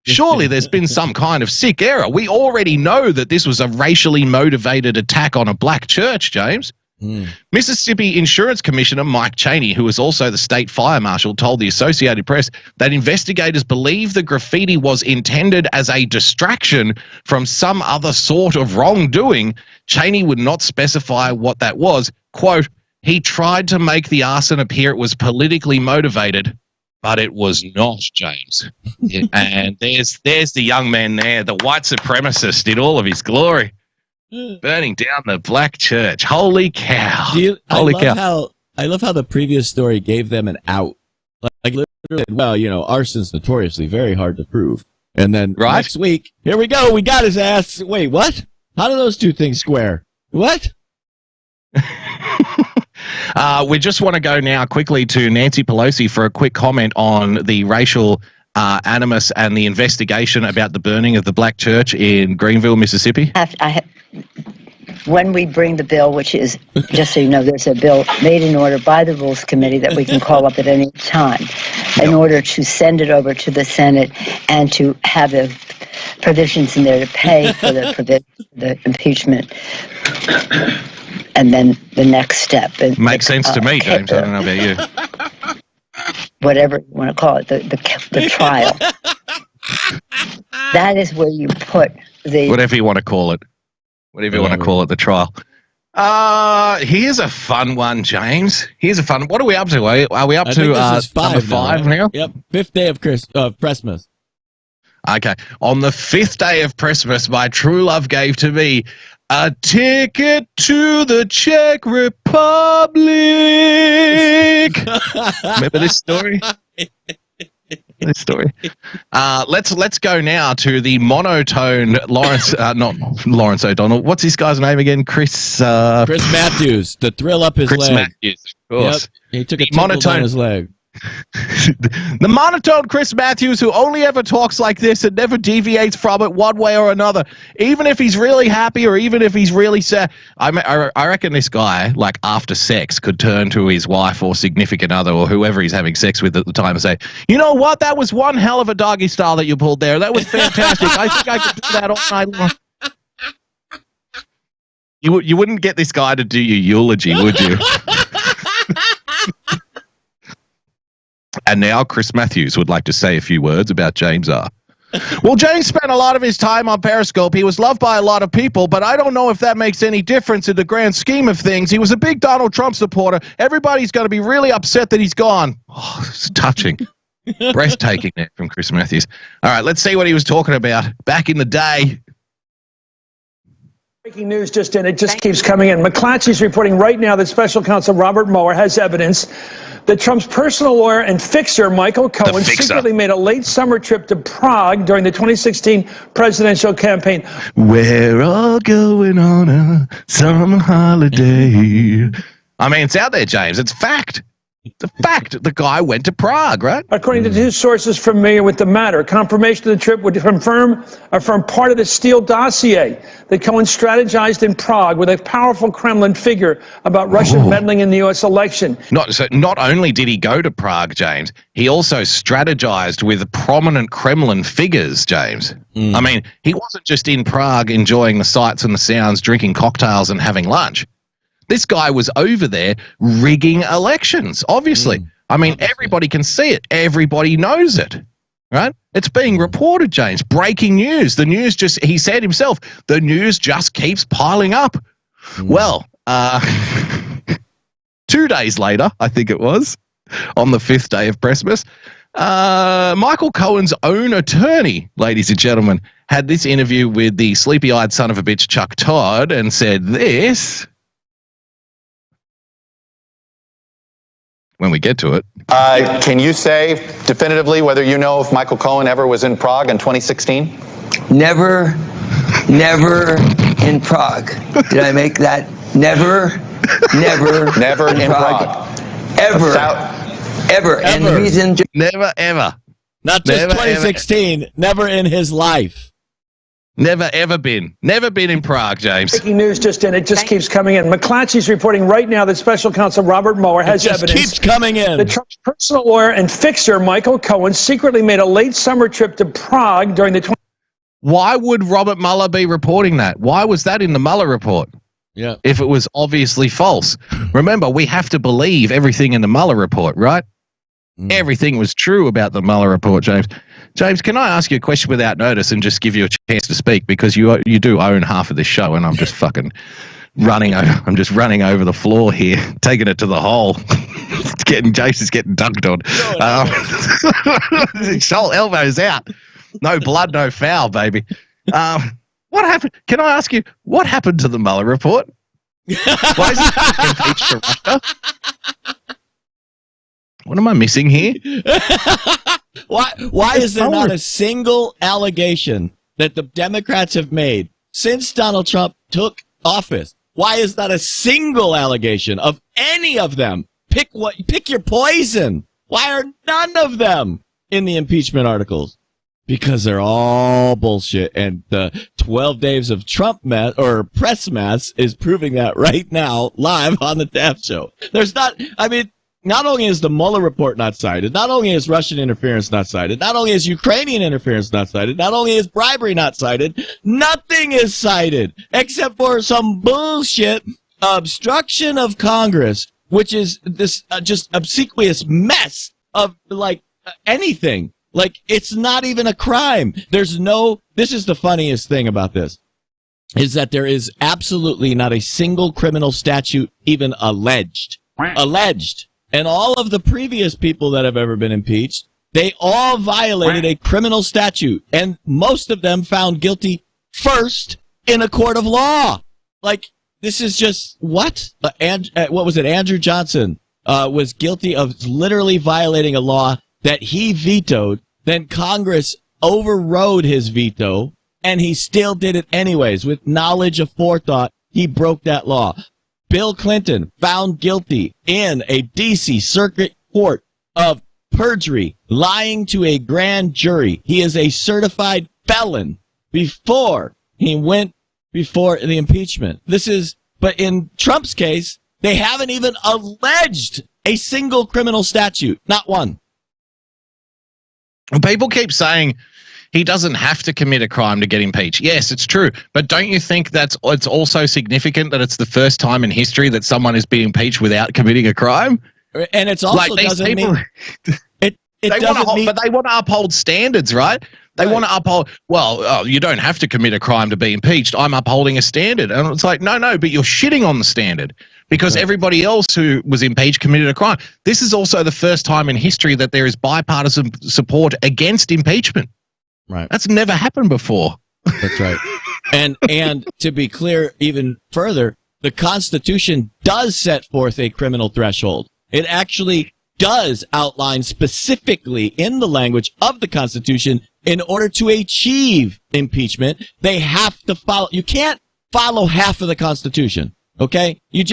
C: Surely there's been some kind of sick error. We already know that this was a racially motivated attack on a black church, James. Mississippi Insurance Commissioner Mike Cheney, who is also the state fire marshal, told the Associated Press that investigators believe the graffiti was intended as a distraction from some other sort of wrongdoing. Cheney would not specify what that was. Quote, he tried to make the arson appear it was politically motivated, but it was not, James. And there's the young man there, the white supremacist in all of his glory. Burning down the black church. Holy cow.
B: I love how the previous story gave them an out. Like well, arson's notoriously very hard to prove. And then next week, here we go. We got his ass. Wait, what? How do those two things square? What?
C: We just want to go now quickly to Nancy Pelosi for a quick comment on the racial animus and the investigation about the burning of the black church in Greenville, Mississippi.
D: When we bring the bill, which is, just so you know, there's a bill made in order by the Rules Committee that we can call up at any time in order to send it over to the Senate and to have the provisions in there to pay for the impeachment. And then the next step.
C: Makes sense to me, James. I don't know about you.
D: Whatever you want to call it, the trial. That is where you put the...
C: Whatever you want to call it. Whatever you want to call it, the trial. Here's a fun one, James. Here's a fun one. What are we up to? Are we up to number 5 now?
B: Yep, 5th day of Pressmass.
C: Okay. On the 5th day of Pressmass, my true love gave to me a ticket to the Czech Republic. Remember this story? Let's go now to the monotone Lawrence, not Lawrence O'Donnell. What's this guy's name again? Chris
B: Matthews. The thrill up his leg.
C: Chris Matthews, of course.
B: Yep. He took a tickle down his leg.
C: The monotone Chris Matthews, who only ever talks like this and never deviates from it one way or another, even if he's really happy or even if he's really sad. I reckon this guy, like after sex, could turn to his wife or significant other or whoever he's having sex with at the time and say, you know what, that was one hell of a doggy style that you pulled there. That was fantastic. I think I could do that all night long. You wouldn't get this guy to do your eulogy, would you? And now Chris Matthews would like to say a few words about James R. Well, James spent a lot of his time on Periscope. He was loved by a lot of people, but I don't know if that makes any difference in the grand scheme of things. He was a big Donald Trump supporter. Everybody's going to be really upset that he's gone. Oh, it's touching. Breathtaking there from Chris Matthews. All right, let's see what he was talking about back in the day.
L: Breaking news just in. It just keeps coming in. McClatchy's reporting right now that Special Counsel Robert Mueller has evidence that Trump's personal lawyer and fixer, Michael Cohen, secretly made a late summer trip to Prague during the 2016 presidential campaign.
C: We're all going on a summer holiday. I mean, it's out there, James. It's fact. The fact the guy went to Prague, right?
L: According to two sources familiar with the matter, confirmation of the trip would affirm part of the Steele dossier that Cohen strategized in Prague with a powerful Kremlin figure about Russian meddling in the U.S. election.
C: Not only did he go to Prague, James, he also strategized with prominent Kremlin figures, James. I mean, he wasn't just in Prague enjoying the sights and the sounds, drinking cocktails and having lunch. This guy was over there rigging elections, obviously. I mean, everybody can see it. Everybody knows it, right? It's being reported, James. Breaking news. The news he said himself, the news just keeps piling up. Well, 2 days later, I think it was, on the 5th day of Pressmass, Michael Cohen's own attorney, ladies and gentlemen, had this interview with the sleepy-eyed son of a bitch, Chuck Todd, and said this. When we get to it.
M: Can you say definitively whether you know if Michael Cohen ever was in Prague in 2016?
N: Never in Prague. Did I make that? Never in Prague. Ever. And the reason...
C: Never, ever.
B: Not just 2016, never in his life.
C: Never, ever been. Never been in Prague, James.
L: Breaking news just in. It just keeps coming in. McClatchy's reporting right now that Special Counsel Robert Mueller has evidence.
B: Keeps coming in.
L: That Trump's personal lawyer and fixer, Michael Cohen, secretly made a late summer trip to Prague during the...
C: Why would Robert Mueller be reporting that? Why was that in the Mueller report?
B: Yeah.
C: If it was obviously false. Remember, we have to believe everything in the Mueller report, right? Everything was true about the Mueller report, James. James, can I ask you a question without notice and just give you a chance to speak, because you do own half of this show and I'm just fucking running over the floor here, taking it to the hole. James is getting dunked on. His whole elbow's out. No blood, no foul, baby. What happened? Can I ask you, what happened to the Mueller report? Why is he impeached for Russia? What am I missing here?
B: Why is there not a single allegation that the Democrats have made since Donald Trump took office? Why is not a single allegation of any of them? Pick your poison. Why are none of them in the impeachment articles? Because they're all bullshit, and the 12 days of Trump mess or press mass is proving that right now, live on the Taft Show. Not only is the Mueller report not cited, not only is Russian interference not cited, not only is Ukrainian interference not cited, not only is bribery not cited, nothing is cited except for some bullshit obstruction of Congress, which is this just obsequious mess of anything. Like, it's not even a crime. This is the funniest thing about this, is that there is absolutely not a single criminal statute even alleged. And all of the previous people that have ever been impeached, they all violated a criminal statute, and most of them found guilty first in a court of law. Like, this is just, what? What was it? Andrew Johnson was guilty of literally violating a law that he vetoed. Then Congress overrode his veto, and he still did it anyways. With knowledge of forethought, he broke that law. Bill Clinton found guilty in a D.C. Circuit Court of perjury, lying to a grand jury. He is a certified felon before he went before the impeachment. But in Trump's case, they haven't even alleged a single criminal statute. Not one.
C: People keep saying he doesn't have to commit a crime to get impeached. Yes, it's true. But don't you think it's also significant that it's the first time in history that someone is being impeached without committing a crime?
B: And it's also doesn't mean it doesn't mean,
C: but they want to uphold standards, right? They want to uphold, you don't have to commit a crime to be impeached. I'm upholding a standard. And it's like, no, but you're shitting on the standard because everybody else who was impeached committed a crime. This is also the first time in history that there is bipartisan support against impeachment.
B: Right.
C: That's never happened before.
B: That's right. And to be clear even further, the Constitution does set forth a criminal threshold. It actually does outline specifically in the language of the Constitution, in order to achieve impeachment, they have to follow. You can't follow half of the Constitution. Okay? You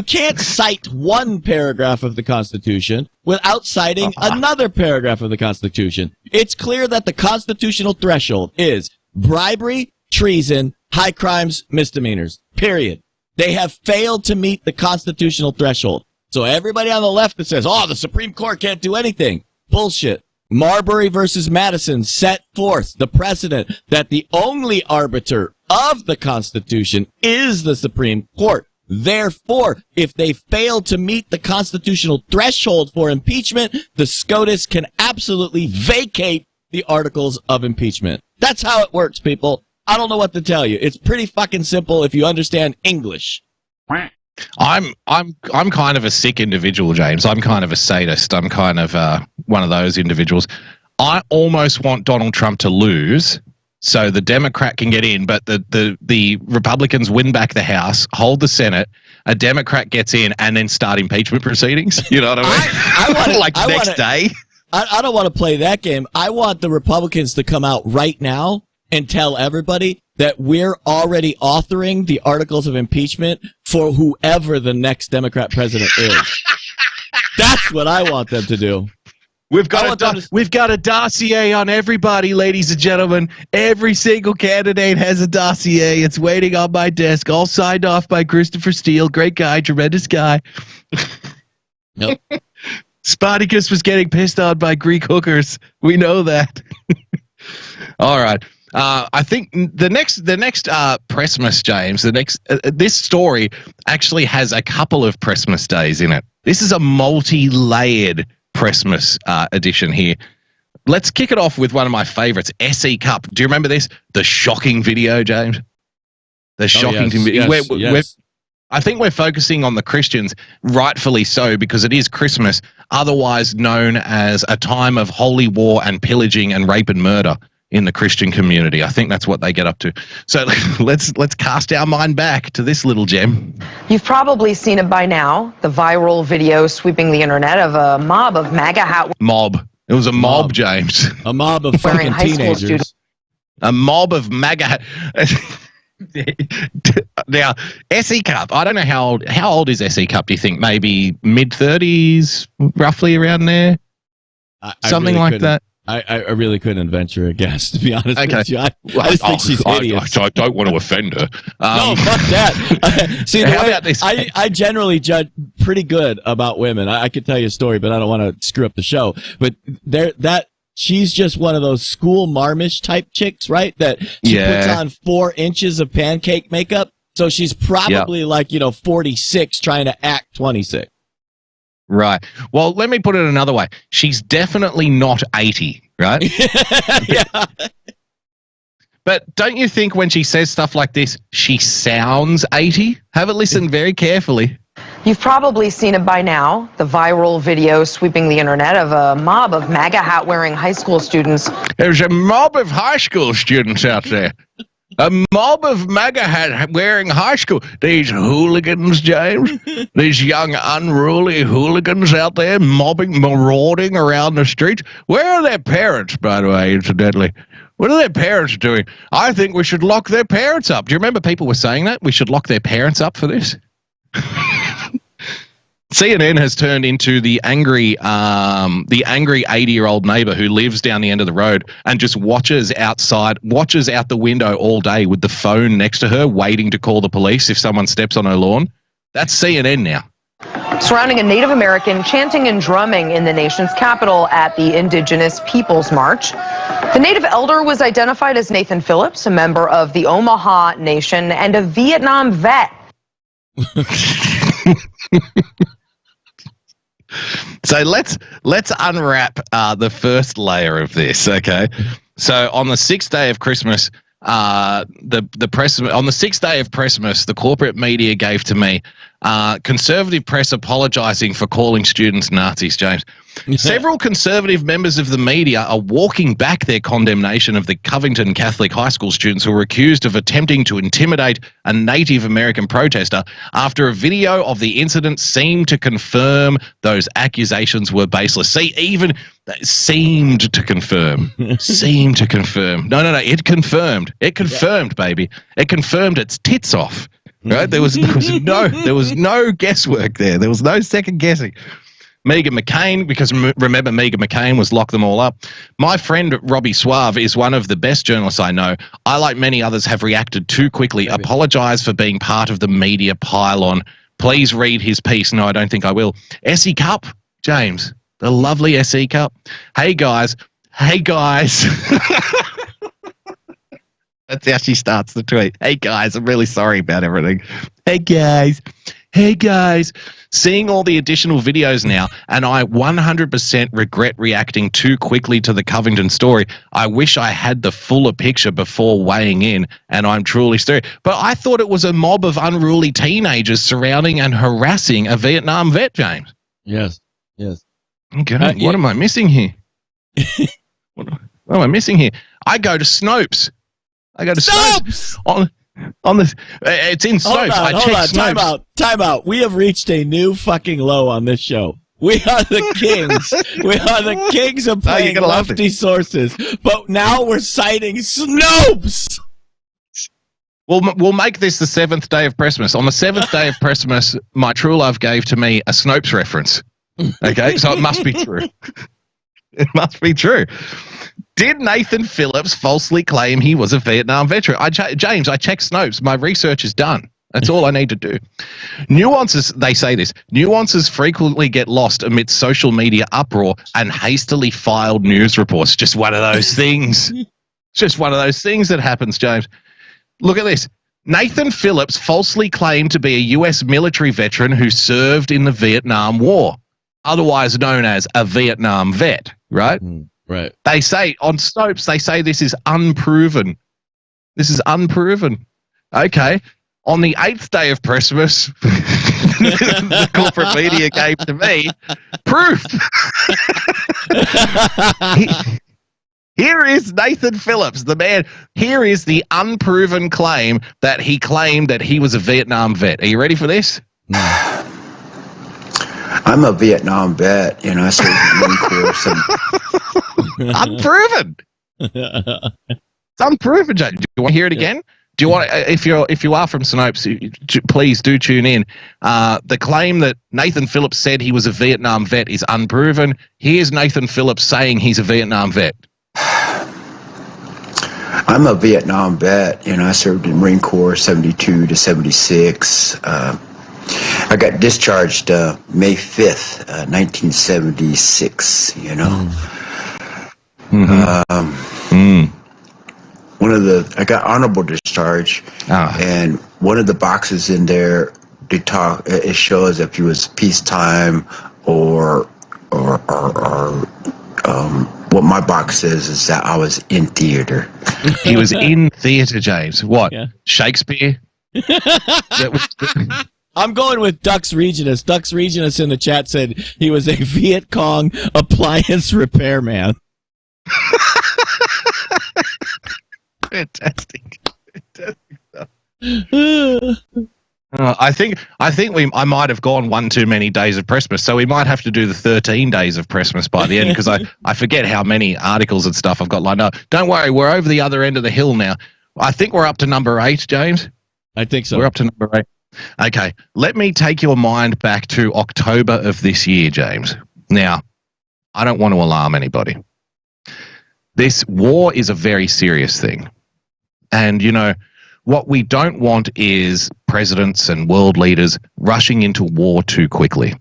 B: can't cite one paragraph of the Constitution without citing another paragraph of the Constitution. It's clear that the constitutional threshold is bribery, treason, high crimes, misdemeanors. Period. They have failed to meet the constitutional threshold. So everybody on the left that says, the Supreme Court can't do anything. Bullshit. Marbury versus Madison set forth the precedent that the only arbiter of the Constitution is the Supreme Court. Therefore, if they fail to meet the constitutional threshold for impeachment, the SCOTUS can absolutely vacate the articles of impeachment. That's how it works, people. I don't know what to tell you. It's pretty fucking simple if you understand English.
C: I'm kind of a sick individual, James. I'm kind of a sadist. I'm kind of one of those individuals. I almost want Donald Trump to lose so the Democrat can get in, but the Republicans win back the House, hold the Senate, a Democrat gets in, and then start impeachment proceedings. You know what I mean? Next day.
B: I don't want to play that game. I want the Republicans to come out right now and tell everybody that we're already authoring the articles of impeachment for whoever the next Democrat president is. That's what I want them to do.
C: We've got a dossier on everybody, ladies and gentlemen. Every single candidate has a dossier. It's waiting on my desk, all signed off by Christopher Steele. Great guy, tremendous guy.
B: Nope.
C: Spartacus was getting pissed on by Greek hookers. We know that. All right. I think the next Pressmass, James, this story actually has a couple of Pressmass days in it. This is a multi-layered Pressmass edition here. Let's kick it off with one of my favorites, SE Cup. Do you remember this? The shocking video, James? The shocking video.
B: Yes.
C: I think we're focusing on the Christians, rightfully so, because it is Christmas, otherwise known as a time of holy war and pillaging and rape and murder. in the Christian community. I think that's what they get up to. So let's cast our mind back to this little gem.
O: You've probably seen it by now, the viral video sweeping the internet of a mob of MAGA hat.
C: Mob. It was a mob, James.
B: A mob of fucking teenagers.
C: A mob of MAGA. Now, SE Cup. I don't know how old is SE Cup, do you think? Maybe mid-30s, roughly around there? Something really like that.
B: I really couldn't venture a guess, to be honest with you. I just think she's hideous.
C: I don't want to offend her.
B: No, fuck that. See,
C: how about this?
B: I generally judge pretty good about women. I could tell you a story, but I don't want to screw up the show. But she's just one of those school marmish type chicks, right? That she puts on 4 inches of pancake makeup. So she's probably 46 trying to act 26.
C: Right. Well, let me put it another way. She's definitely not 80, right?
B: Yeah.
C: But don't you think when she says stuff like this, she sounds 80? Have a listen very carefully.
O: You've probably seen it by now, the viral video sweeping the internet of a mob of MAGA hat-wearing high school students.
C: There's a mob of high school students out there. A mob of MAGA hat-wearing high school. These hooligans, James. These young, unruly hooligans out there marauding around the streets. Where are their parents, by the way, incidentally? What are their parents doing? I think we should lock their parents up. Do you remember people were saying that? We should lock their parents up for this? CNN has turned into the angry 80-year-old neighbor who lives down the end of the road and just watches out the window all day with the phone next to her, waiting to call the police if someone steps on her lawn. That's CNN now.
O: Surrounding a Native American chanting and drumming in the nation's capital at the Indigenous Peoples March. The Native elder was identified as Nathan Phillips, a member of the Omaha Nation and a Vietnam vet.
C: So let's unwrap the first layer of this, okay? So on the 6th day of Christmas, on the 6th day of Pressmas, the corporate media gave to me conservative press apologizing for calling students Nazis, James. Several conservative members of the media are walking back their condemnation of the Covington Catholic High School students who were accused of attempting to intimidate a Native American protester after a video of the incident seemed to confirm those accusations were baseless. See, even seemed to confirm. Seemed to confirm. No, it confirmed. It confirmed, baby. It confirmed its tits off. Right? There was no guesswork there. There was no second guessing. Megan McCain, because remember Megan McCain was lock them all up. My friend Robbie Suave is one of the best journalists I know. I, like many others, have reacted too quickly. Apologize for being part of the media pylon. Please read his piece. No, I don't think I will. SE Cup, James, the lovely SE Cup. Hey guys. That's how she starts the tweet. Hey guys, I'm really sorry about everything. Hey guys. Seeing all the additional videos now, and I 100% regret reacting too quickly to the Covington story. I wish I had the fuller picture before weighing in, and I'm truly sorry. But I thought it was a mob of unruly teenagers surrounding and harassing a Vietnam vet, James.
B: Yes.
C: Okay, what am I missing here? What am I missing here? I go to Snopes. On the it's in Snopes. I checked Snopes.
B: Time out. We have reached a new fucking low on this show. We are the kings. We are the kings of playing lefty sources. But now we're citing Snopes.
C: We'll make this the 7th day of Pressmas. On the 7th day of Pressmas, my true love gave to me a Snopes reference. Okay, so it must be true. It must be true. Did Nathan Phillips falsely claim he was a Vietnam veteran? James, I checked Snopes. My research is done. That's all I need to do. They say this. Nuances frequently get lost amidst social media uproar and hastily filed news reports. Just one of those things. Just one of those things that happens, James. Look at this. Nathan Phillips falsely claimed to be a U.S. military veteran who served in the Vietnam War, otherwise known as a Vietnam vet, right?
B: Right.
C: They say on Snopes, they say this is unproven. Okay. On the 8th day of Pressmas, the corporate media gave to me proof. Here is Nathan Phillips, the man. Here is the unproven claim that he claimed that he was a Vietnam vet. Are you ready for this?
N: I'm a Vietnam vet. You know, I served in the Marine Corps.
C: Unproven. It's unproven, Jay. Do you want to hear it again? Do you want, if you are from Snopes, please do tune in. The claim that Nathan Phillips said he was a Vietnam vet is unproven. Here's Nathan Phillips saying he's a Vietnam vet.
N: I'm a Vietnam vet. You know, I served in the Marine Corps 72 to 76. I got discharged May 5th, 1976, you know. I got honorable discharge, and one of the boxes in there, it shows if he was peacetime or what my box says is that I was in theater.
C: He was in theater, James. What? Yeah. Shakespeare?
B: I'm going with Dux Regionus. Dux Regionus in the chat said he was a Viet Cong appliance repairman.
C: Fantastic stuff. I think I might have gone one too many days of Pressmass, so we might have to do the 13 days of Pressmass by the end, because I forget how many articles and stuff I've got lined up. Don't worry, we're over the other end of the hill now. I think we're up to number 8, James.
B: I think so.
C: We're up to number 8. Okay, let me take your mind back to October of this year, James. Now, I don't want to alarm anybody. This war is a very serious thing. And, you know, what we don't want is presidents and world leaders rushing into war too quickly.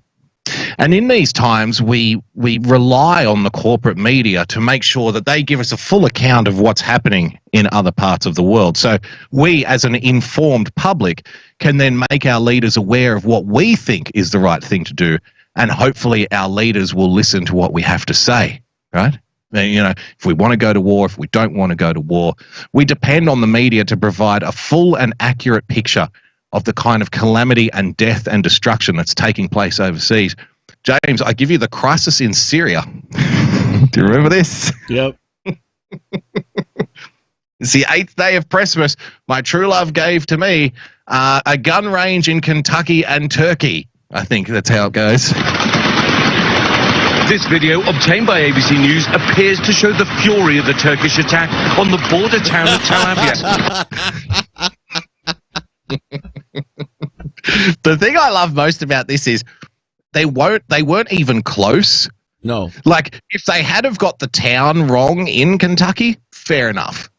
C: And in these times, we rely on the corporate media to make sure that they give us a full account of what's happening in other parts of the world. So we, as an informed public, can then make our leaders aware of what we think is the right thing to do. And hopefully our leaders will listen to what we have to say, right? You know, if we want to go to war, if we don't want to go to war, we depend on the media to provide a full and accurate picture of the kind of calamity and death and destruction that's taking place overseas. James, I give you the crisis in Syria. Do you remember this?
B: Yep.
C: It's the 8th day of Pressmass. My true love gave to me a gun range in Kentucky and Turkey. I think that's how it goes.
P: This video, obtained by ABC News, appears to show the fury of the Turkish attack on the border town of Tel Aviv.
C: The thing I love most about this is they weren't even close.
B: No.
C: Like, if they had have got the town wrong in Kentucky, fair enough.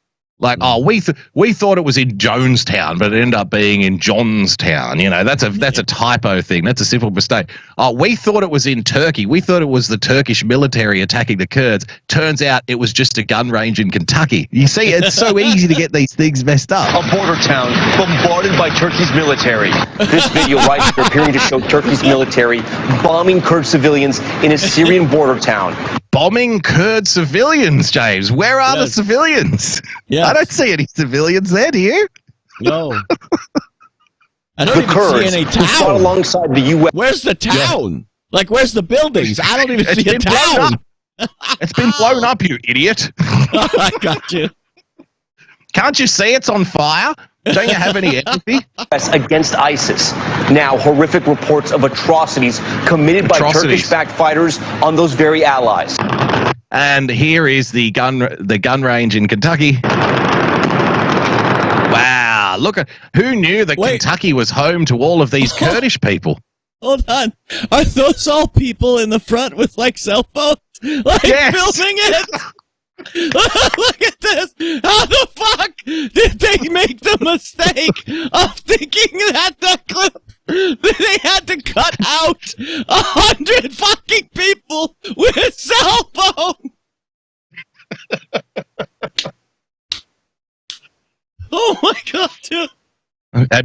C: Like, we thought it was in Jonestown, but it ended up being in Johnstown. You know, that's a typo thing. That's a simple mistake. We thought it was in Turkey. We thought it was the Turkish military attacking the Kurds. Turns out it was just a gun range in Kentucky. You see, it's so easy to get these things messed up.
P: A border town bombarded by Turkey's military. This video right here appearing to show Turkey's military bombing Kurd civilians in a Syrian border town.
C: Bombing Kurd civilians, James. Where are the civilians?
B: Yeah.
C: I don't see any civilians there, do you?
B: No. I don't even see any town.
P: Alongside the U.S.
B: Where's the town? Yeah. Like, where's the buildings? I don't even see a town.
C: It's been blown up, you idiot.
B: I got you.
C: Can't you see it's on fire? Don't you have any empathy?
P: Against ISIS. Now, horrific reports of atrocities committed by Turkish-backed fighters on those very allies.
C: And here is the gun range in Kentucky. Wow, look at who knew that Kentucky was home to all of these Kurdish people.
B: Hold on. Are those all people in the front with like cell phones? Like filming it? Look at this. How the fuck did they make the mistake of thinking that the clip they had to cut out 100 fucking people with cell phones? Oh my god, dude.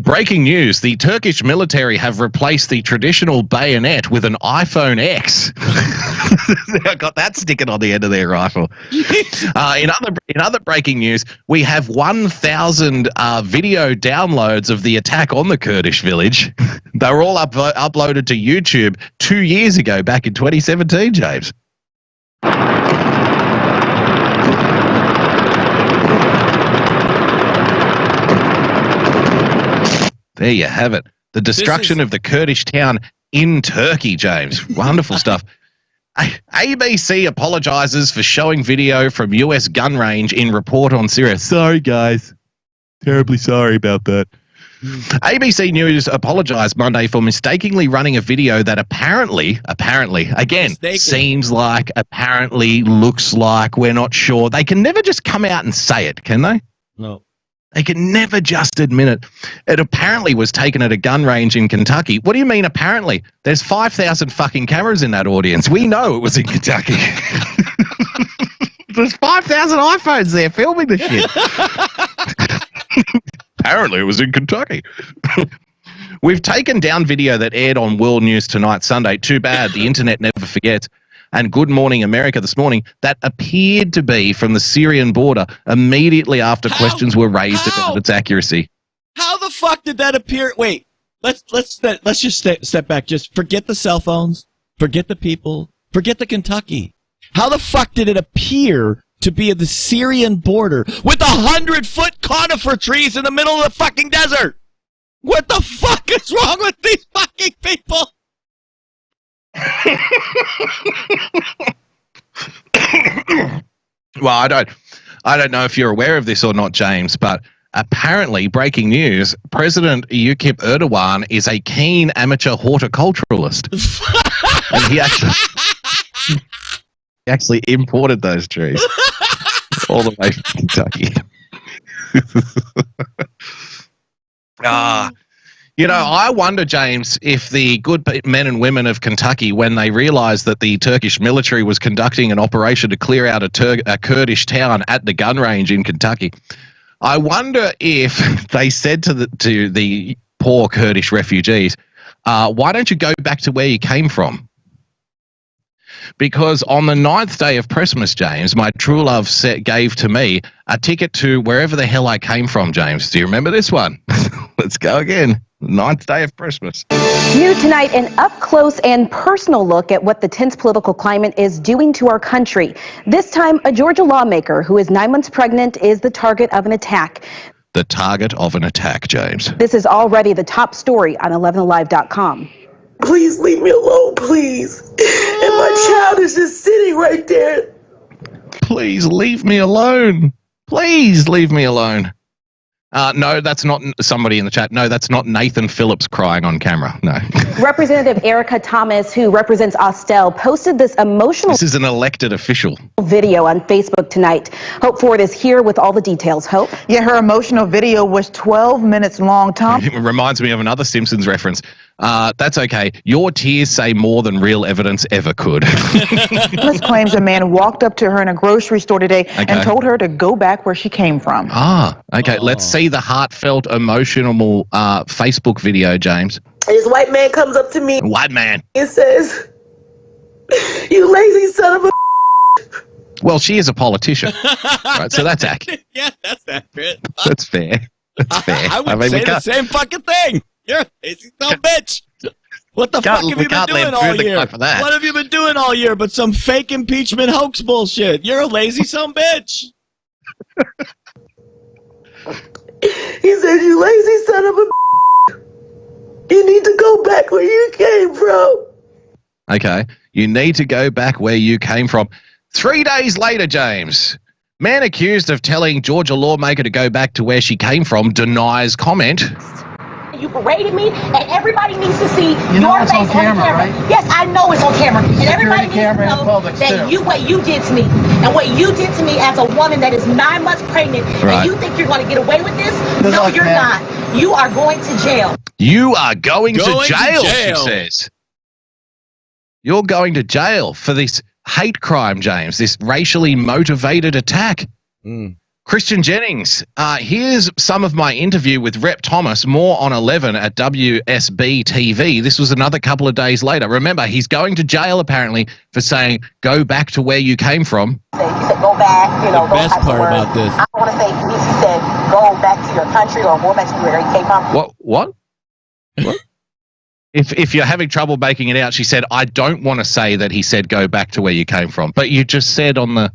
C: Breaking news, the Turkish military have replaced the traditional bayonet with an iPhone X. They've got that sticking on the end of their rifle. In other breaking news, we have 1,000 video downloads of the attack on the Kurdish village. They were all uploaded to YouTube 2 years ago, back in 2017, James. There you have it. The destruction of the Kurdish town in Turkey, James. Wonderful stuff. ABC apologizes for showing video from U.S. gun range in report on Syria. Sorry, guys. Terribly sorry about that. ABC News apologized Monday for mistakenly running a video that apparently, again, seems like, apparently, looks like, we're not sure. They can never just come out and say it, can they?
B: No.
C: They can never just admit it. It apparently was taken at a gun range in Kentucky. What do you mean apparently? There's 5,000 fucking cameras in that audience. We know it was in Kentucky. There's 5,000 iPhones there filming the shit. Apparently it was in Kentucky. We've taken down video that aired on World News Tonight Sunday. Too bad, the internet never forgets. And Good Morning America this morning, that appeared to be from the Syrian border immediately after questions were raised about its accuracy.
B: How the fuck did that appear? Wait, let's just step back. Just forget the cell phones, forget the people, forget the Kentucky. How the fuck did it appear to be at the Syrian border with 100-foot conifer trees in the middle of the fucking desert? What the fuck is wrong with these fucking people?
C: Well, I don't know if you're aware of this or not, James, but apparently, breaking news, President Tayyip Erdogan is a keen amateur horticulturalist. And he actually imported those trees all the way from Kentucky. You know, I wonder, James, if the good men and women of Kentucky, when they realized that the Turkish military was conducting an operation to clear out a Kurdish town at the gun range in Kentucky, I wonder if they said to the poor Kurdish refugees, why don't you go back to where you came from? Because on the 9th day of Pressmass, James, my true love gave to me a ticket to wherever the hell I came from, James. Do you remember this one? Let's go again. 9th day of Pressmass.
Q: New tonight, an up-close and personal look at what the tense political climate is doing to our country. This time, a Georgia lawmaker who is 9 months pregnant is the target of an attack.
C: The target of an attack, James.
Q: This is already the top story on 11alive.com.
R: Please leave me alone, please. And my child is just sitting right there.
C: Please leave me alone. Please leave me alone. No, that's not somebody in the chat. No, that's not Nathan Phillips crying on camera. No.
Q: Representative Erica Thomas, who represents Austell, posted this emotional...
C: This is an elected official.
Q: ...video on Facebook tonight. Hope Ford is here with all the details. Hope?
S: Yeah, her emotional video was 12 minutes long, Tom.
C: It reminds me of another Simpsons reference. That's okay. Your tears say more than real evidence ever could.
S: Thomas claims a man walked up to her in a grocery store today and told her to go back where she came from.
C: Okay. Let's see the heartfelt, emotional Facebook video, James.
R: This white man comes up to me.
C: White man.
R: And says, "You lazy son of a..."
C: Well, she is a politician. Right, so that's accurate.
B: Yeah, that's accurate.
C: That's fair. That's fair.
B: I would say the same fucking thing. You're a lazy son of a bitch. What the fuck have you been doing all year? What have you been doing all year but some fake impeachment hoax bullshit? You're a lazy son of a bitch.
R: He said, "You lazy son of a..." You need to go back where you came from.
C: Okay. You need to go back where you came from. 3 days later, James, man accused of telling Georgia lawmaker to go back to where she came from denies comment.
T: You paraded me, and everybody needs to see
U: you know
T: your
U: it's
T: face
U: on camera, right?
T: Yes, I know it's on camera. And everybody needs to know that
U: too.
T: what you did to me, and what you did to me as a woman that is 9 months pregnant, and you think you're going to get away with this? No, you're not. You are going to jail.
C: You are going to jail, she says. You're going to jail for this hate crime, James, this racially motivated attack. Christian Jennings, here's some of my interview with Rep Thomas, more on 11 at WSB TV. This was another couple of days later. Remember, he's going to jail apparently for saying, go back to where you came from.
T: He said, go back, you know,
B: the best part about this.
T: I don't want to say, he said, go back to your country or go back to where you came from.
C: What? If you're having trouble making it out, she said, I don't want to say that he said go back to where you came from. But you just said on the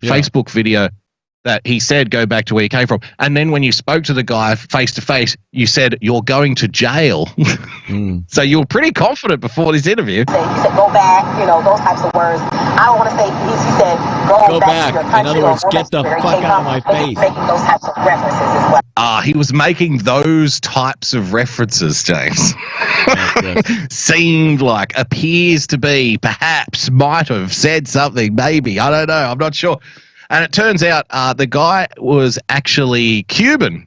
C: Facebook video, that he said go back to where you came from. And then when you spoke to the guy face to face, you said you're going to jail. So you were pretty confident before this interview.
T: He said, go back, those types of words. I don't want to say, he said, go back to your country.
B: In other words, get the fuck out of my face.
T: Making those types of references as well.
C: He was making those types of references, James. Seemed like, appears to be, perhaps, might have said something, maybe. I don't know. I'm not sure. And it turns out the guy was actually Cuban.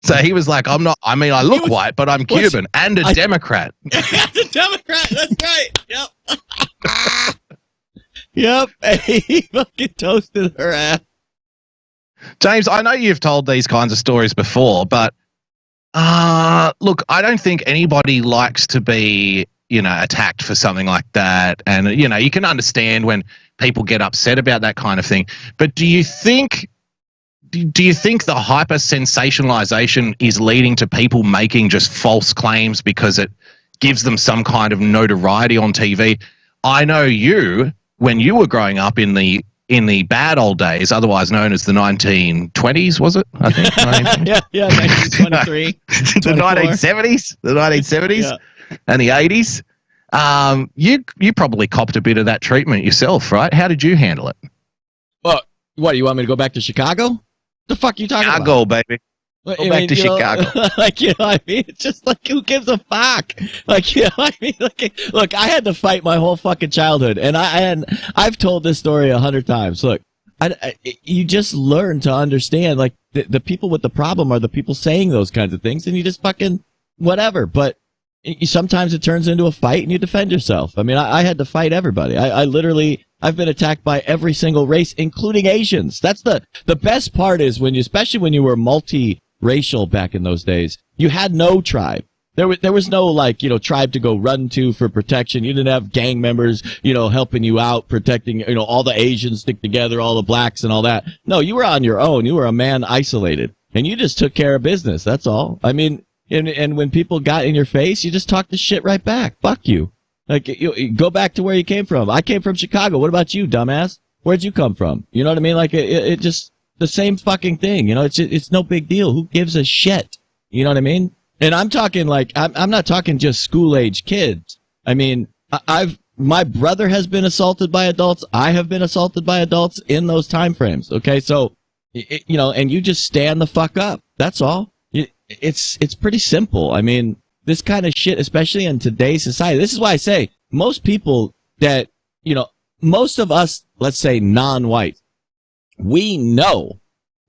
C: So he was like, I look white, but I'm Cuban and a Democrat.
B: That's a Democrat. That's right. Yep. Yep. He fucking toasted her ass.
C: James, I know you've told these kinds of stories before, but look, I don't think anybody likes to be, attacked for something like that. And, you can understand when people get upset about that kind of thing. But do you think the hyper sensationalization is leading to people making just false claims because it gives them some kind of notoriety on TV? I know when you were growing up in the bad old days, otherwise known as the 1920s, was it? I think.
B: yeah, 1923.
C: The 1970s, and the 80s. You probably copped a bit of that treatment yourself, right? How did you handle it?
B: Well, what, you want me to go back to Chicago? The fuck you talking about?
C: Chicago, baby. Go back to Chicago.
B: It's just like, who gives a fuck? Look, I had to fight my whole fucking childhood, and I've told this story 100 times. Look, you just learn to understand, like, the people with the problem are the people saying those kinds of things, and you just fucking whatever. But sometimes it turns into a fight, and you defend yourself. I mean, I had to fight everybody. I've been attacked by every single race, including Asians. That's the best part is especially when you were multi-racial back in those days, you had no tribe. There was no tribe to go run to for protection. You didn't have gang members, helping you out, protecting, all the Asians stick together, all the blacks and all that. No, you were on your own. You were a man isolated, and you just took care of business. That's all. I mean, and when people got in your face, you just talked the shit right back. Fuck you. Like, you go back to where you came from. I came from Chicago. What about you, dumbass? Where'd you come from? You know what I mean? Like, it just the same fucking thing. It's no big deal. Who gives a shit? You know what I mean? And I'm talking I'm not talking just school age kids. I mean, my brother has been assaulted by adults. I have been assaulted by adults in those time frames. Okay, so and you just stand the fuck up. That's all. It's pretty simple. I mean, this kind of shit, especially in today's society. This is why I say most people that, most of us, let's say non-white, we know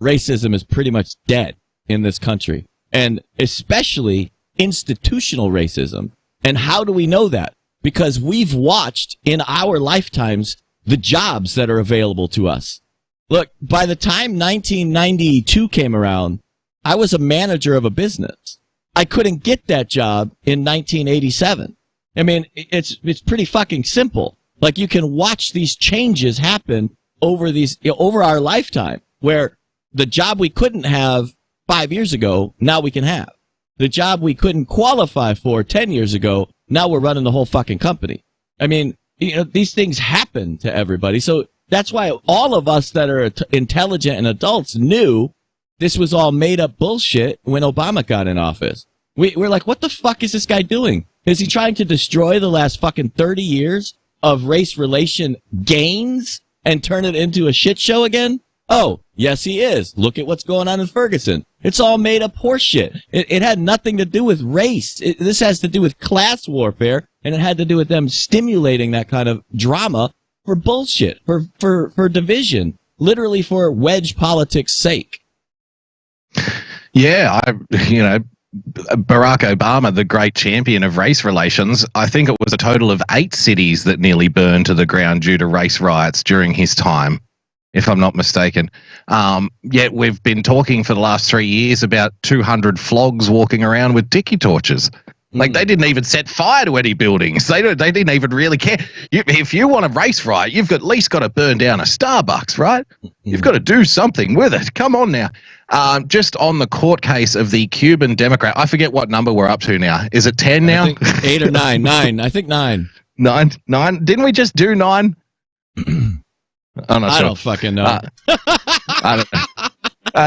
B: racism is pretty much dead in this country, and especially institutional racism. And how do we know that? Because we've watched in our lifetimes the jobs that are available to us. Look, by the time 1992 came around, I was a manager of a business. I couldn't get that job in 1987. I mean, it's pretty fucking simple. Like, you can watch these changes happen over our lifetime, where the job we couldn't have 5 years ago, now we can have. The job we couldn't qualify for 10 years ago, now we're running the whole fucking company. I mean, these things happen to everybody. So that's why all of us that are intelligent and adults knew this was all made up bullshit when Obama got in office. We're like, what the fuck is this guy doing? Is he trying to destroy the last fucking 30 years of race relation gains and turn it into a shit show again? Oh, yes, he is. Look at what's going on in Ferguson. It's all made up horseshit. It had nothing to do with race. This has to do with class warfare, and it had to do with them stimulating that kind of drama for bullshit, for division, literally for wedge politics' sake.
C: Yeah, Barack Obama, the great champion of race relations, I think it was a total of 8 cities that nearly burned to the ground due to race riots during his time, if I'm not mistaken. Yet we've been talking for the last 3 years about 200 flogs walking around with tiki torches. Like, they didn't even set fire to any buildings. They didn't even really care. If you want a race riot, you've at least got to burn down a Starbucks, right? You've got to do something with it. Come on now. Just on the court case of the Cuban Democrat, I forget what number we're up to now. Is it 10 now?
B: I think 8 or 9. 9. I think 9.
C: 9? Didn't we just do 9? I'm not sure.
B: I don't fucking know.
C: I don't know.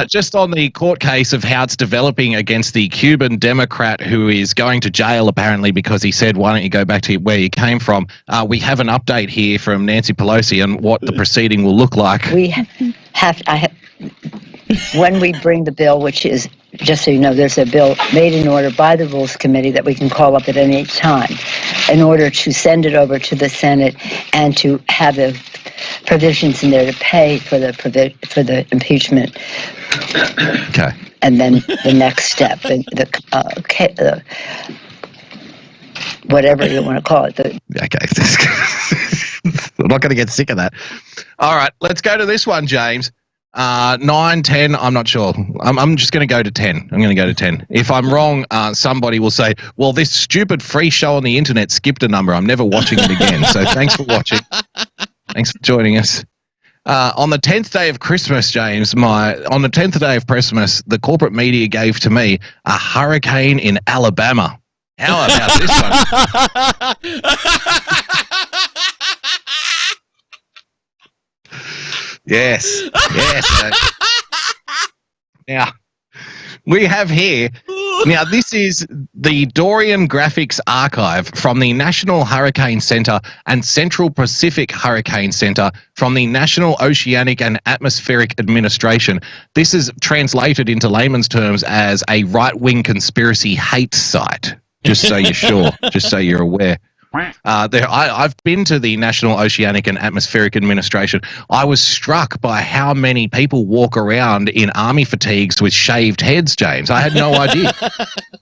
C: Just on the court case of how it's developing against the Cuban Democrat who is going to jail apparently because he said, why don't you go back to where you came from? We have an update here from Nancy Pelosi on what the proceeding will look like.
D: We when we bring the bill, which is, just so you know, there's a bill made in order by the Rules Committee that we can call up at any time in order to send it over to the Senate and to have the provisions in there to pay for the impeachment.
C: Okay.
D: And then the next step, whatever you want to call it.
C: Okay. I'm not going to get sick of that. All right, let's go to this one, James. 9, 10, I'm not sure. I'm just going to go to 10. I'm going to go to 10. If I'm wrong, somebody will say, well, this stupid free show on the internet skipped a number. I'm never watching it again. So thanks for watching. Thanks for joining us. On the 10th day of Christmas, James, on the 10th day of Christmas, the corporate media gave to me a hurricane in Alabama. How about this one? Yes. Now, we have here, this is the Dorian Graphics Archive from the National Hurricane Center and Central Pacific Hurricane Center from the National Oceanic and Atmospheric Administration. This is translated into layman's terms as a right-wing conspiracy hate site, just so you're sure, just so you're aware. I've been to the National Oceanic and Atmospheric Administration. I was struck by how many people walk around in army fatigues with shaved heads, James. I had no idea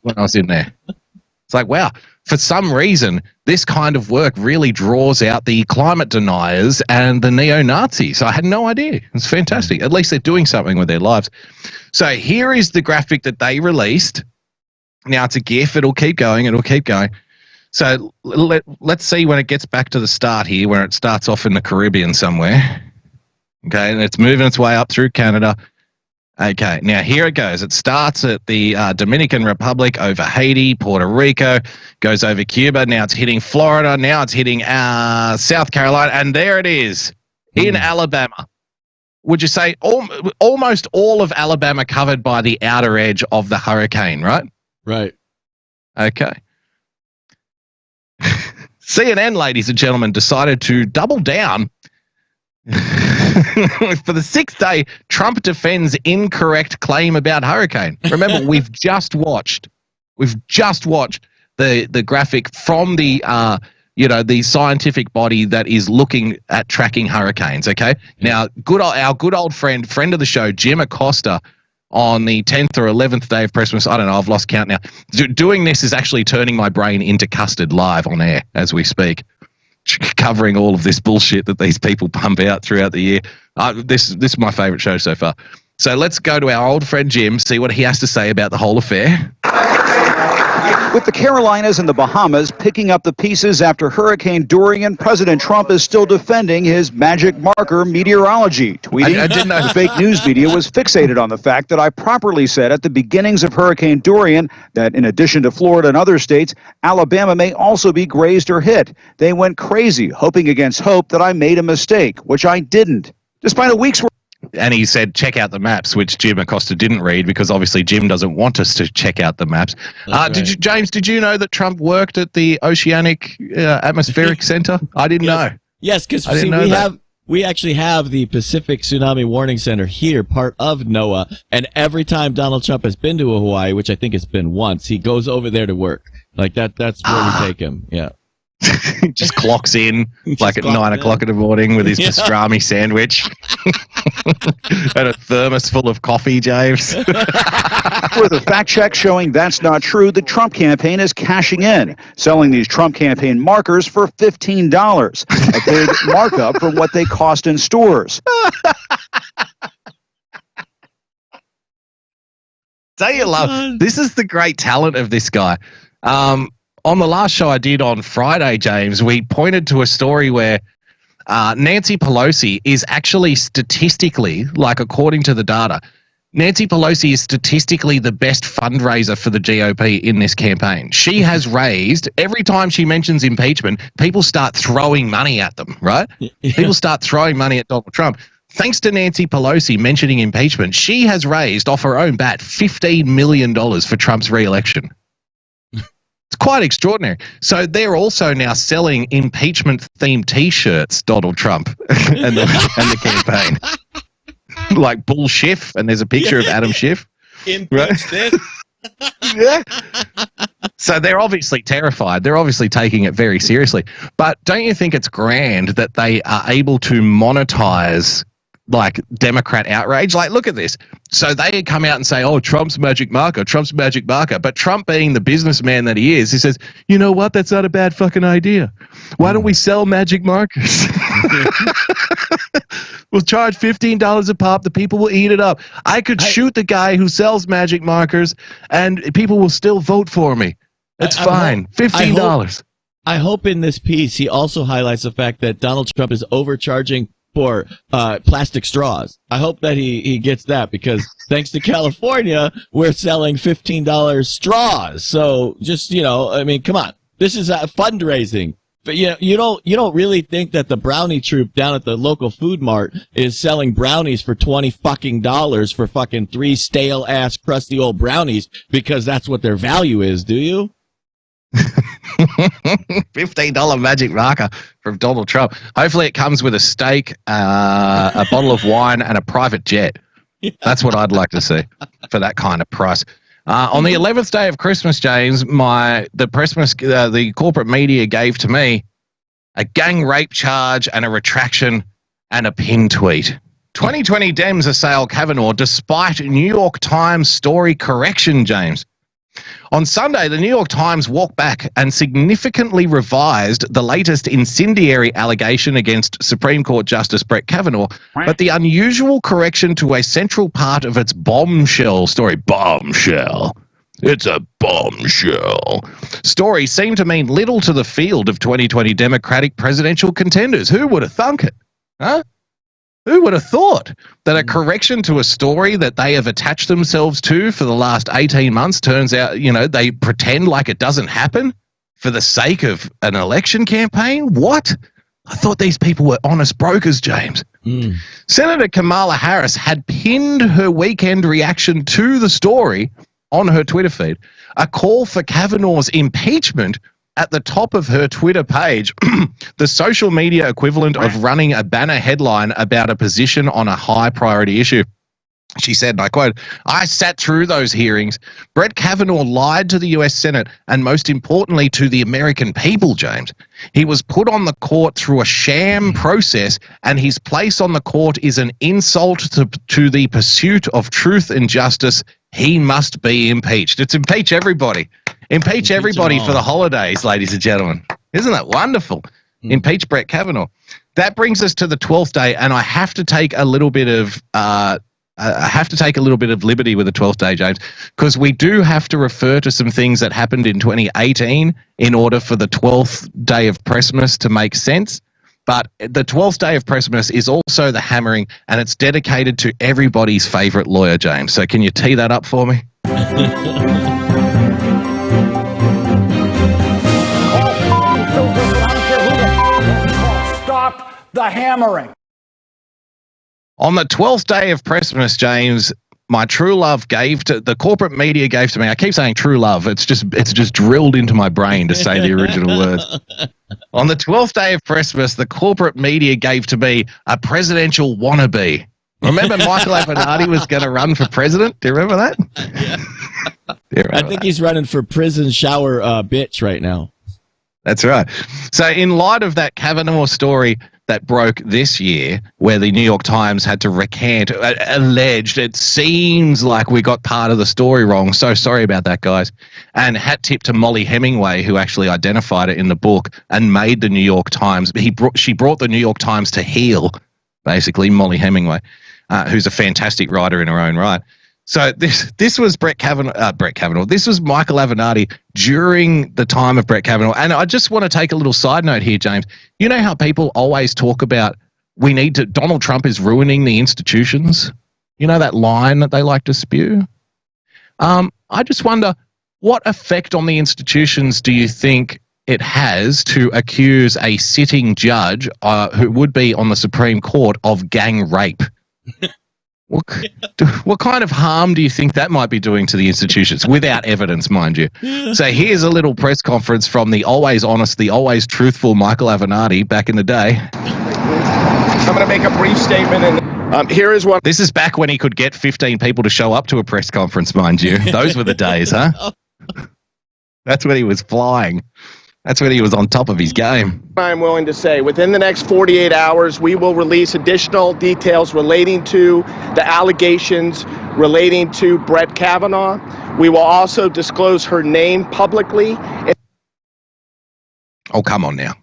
C: when I was in there. It's like, wow, for some reason, this kind of work really draws out the climate deniers and the neo-Nazis. I had no idea. It's fantastic. At least they're doing something with their lives. So here is the graphic that they released. Now, it's a GIF. It'll keep going. So let's see when it gets back to the start here, where it starts off in the Caribbean somewhere. Okay, and it's moving its way up through Canada. Okay, now here it goes. It starts at the Dominican Republic, over Haiti, Puerto Rico, goes over Cuba. Now it's hitting Florida. Now it's hitting South Carolina. And there it is in Alabama. Would you say almost all of Alabama covered by the outer edge of the hurricane, right?
B: Right.
C: Okay. CNN, ladies and gentlemen, decided to double down. For the 6th day, Trump defends incorrect claim about hurricane. Remember, we've just watched the graphic from the the scientific body that is looking at tracking hurricanes. Okay, now our good old friend of the show, Jim Acosta, on the 10th or 11th day of Pressmass, I don't know, I've lost count now. Doing this is actually turning my brain into custard live on air as we speak, covering all of this bullshit that these people pump out throughout the year. This is my favourite show so far. So let's go to our old friend Jim, see what he has to say about the whole affair.
U: With the Carolinas and the Bahamas picking up the pieces after Hurricane Dorian, President Trump is still defending his magic marker meteorology, tweeting,
C: I didn't know.
U: The fake news media was fixated on the fact that I properly said at the beginnings of Hurricane Dorian that in addition to Florida and other states, Alabama may also be grazed or hit. They went crazy, hoping against hope that I made a mistake, which I didn't. Despite a week's worth.
C: And he said, check out the maps, which Jim Acosta didn't read because obviously Jim doesn't want us to check out the maps. James, did you know that Trump worked at the Oceanic Atmospheric Center? I didn't know.
B: Yes, because we actually have the Pacific Tsunami Warning Center here, part of NOAA, and every time Donald Trump has been to Hawaii, which I think it's been once, he goes over there to work. Like that's where we take him. Yeah.
C: Just clocks in like at 9 o'clock in the morning with his pastrami sandwich and a thermos full of coffee, James.
U: With a fact check showing that's not true, the Trump campaign is cashing in, selling these Trump campaign markers for $15, a big markup from what they cost in stores.
C: Don't you love this? Is the great talent of this guy. On the last show I did on Friday, James, we pointed to a story where Nancy Pelosi is actually statistically, like according to the data, Nancy Pelosi is statistically the best fundraiser for the GOP in this campaign. She has raised, every time she mentions impeachment, people start throwing money at them, right? Yeah. People start throwing money at Donald Trump. thanks to Nancy Pelosi mentioning impeachment, she has raised off her own bat $15 million for Trump's re-election. It's quite extraordinary. So they're also now selling impeachment-themed T-shirts, Donald Trump and the campaign. Like Bull Schiff, and there's a picture of Adam Schiff.
B: Impeach this.
C: Yeah. So they're obviously terrified. They're obviously taking it very seriously. But don't you think it's grand that they are able to monetize like Democrat outrage? Like, look at this. So they come out and say, oh, Trump's magic marker. But Trump, being the businessman that he is, he says, you know what? That's not a bad fucking idea. Why don't we sell magic markers? We'll charge $15 a pop. The people will eat it up. I could shoot the guy who sells magic markers and people will still vote for me. It's fine. $15.
B: I hope in this piece he also highlights the fact that Donald Trump is overcharging for plastic straws. I hope that he gets that, because thanks to California, we're selling $15 straws. So just, I mean, come on. This is fundraising. But you don't really think that the brownie troop down at the local food mart is selling brownies for $20 for fucking 3 stale ass crusty old brownies because that's what their value is, do you?
C: $15 magic marker from Donald Trump. Hopefully it comes with a steak, a bottle of wine, and a private jet. That's what I'd like to see for that kind of price. On the 11th day of Christmas, James, the corporate media gave to me a gang rape charge and a retraction and a pin tweet. 2020 Dems assail Kavanaugh despite New York Times story correction, James. On Sunday, the New York Times walked back and significantly revised the latest incendiary allegation against Supreme Court Justice Brett Kavanaugh, but the unusual correction to a central part of its bombshell story, it's a bombshell story, seemed to mean little to the field of 2020 Democratic presidential contenders. Who would have thunk it? Huh? Who would have thought that a correction to a story that they have attached themselves to for the last 18 months turns out, they pretend like it doesn't happen for the sake of an election campaign? What? I thought these people were honest brokers, James. Senator Kamala Harris had pinned her weekend reaction to the story on her Twitter feed, a call for Kavanaugh's impeachment at the top of her Twitter page, the social media equivalent of running a banner headline about a position on a high priority issue. She said, and I quote, "I sat through those hearings. Brett Kavanaugh lied to the U.S. Senate and, most importantly, to the American people, James. He was put on the court through a sham process, and his place on the court is an insult to the pursuit of truth and justice. He must be impeached." It's impeach everybody. Impeach everybody for the holidays, ladies and gentlemen. Isn't that wonderful? Impeach Brett Kavanaugh. That brings us to the 12th day, and I have to take a little bit of liberty with the 12th day, James, because we do have to refer to some things that happened in 2018 in order for the 12th day of Pressmass to make sense. But the 12th day of Pressmass is also the hammering, and it's dedicated to everybody's favorite lawyer, James. So can you tee that up for me?
E: Stop the hammering.
C: On the 12th day of Pressmass, James, my true love the corporate media gave to me. I keep saying true love. It's just drilled into my brain to say the original words. On the 12th day of Pressmass, the corporate media gave to me a presidential wannabe. Remember Michael Avenatti was going to run for president? Do you remember that?
B: Yeah. I think he's running for prison shower bitch right now.
C: That's right. So in light of that Kavanaugh story that broke this year, where the New York Times had to recant, alleged, it seems like we got part of the story wrong. So sorry about that, guys. And hat tip to Molly Hemingway, who actually identified it in the book and made the New York Times. She brought the New York Times to heel, basically, Molly Hemingway, who's a fantastic writer in her own right. So this was Brett Kavanaugh. This was Michael Avenatti during the time of Brett Kavanaugh. And I just want to take a little side note here, James. You know how people always talk about Donald Trump is ruining the institutions? You know that line that they like to spew? I just wonder, what effect on the institutions do you think it has to accuse a sitting judge who would be on the Supreme Court of gang rape. What kind of harm do you think that might be doing to the institutions? Without evidence, mind you. So here's a little press conference from the always honest, the always truthful Michael Avenatti back in the day.
E: I'm going to make a brief statement. And here is what.
C: This is back when he could get 15 people to show up to a press conference, mind you. Those were the days, huh? That's when he was flying. That's when he was on top of his game.
E: I'm willing to say within the next 48 hours, we will release additional details relating to the allegations relating to Brett Kavanaugh. We will also disclose her name publicly.
C: Oh, come on now.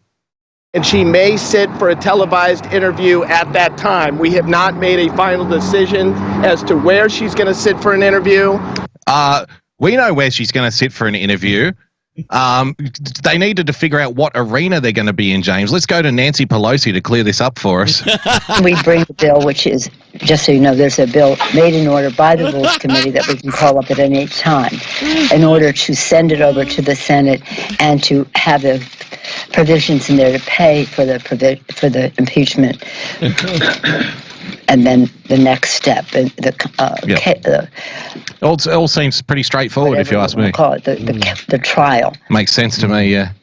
E: And she may sit for a televised interview at that time. We have not made a final decision as to where she's going to sit for an interview.
C: We know where she's going to sit for an interview. They needed to figure out what arena they're going to be in, James. Let's go to Nancy Pelosi to clear this up for us.
D: We bring the bill, which is, just so you know, there's a bill made in order by the Rules Committee that we can call up at any time in order to send it over to the Senate and to have the provisions in there to pay for the impeachment. And then the next step, the
C: all seems pretty straightforward, if you ask me.
D: Call it the trial.
C: Makes sense to me, yeah.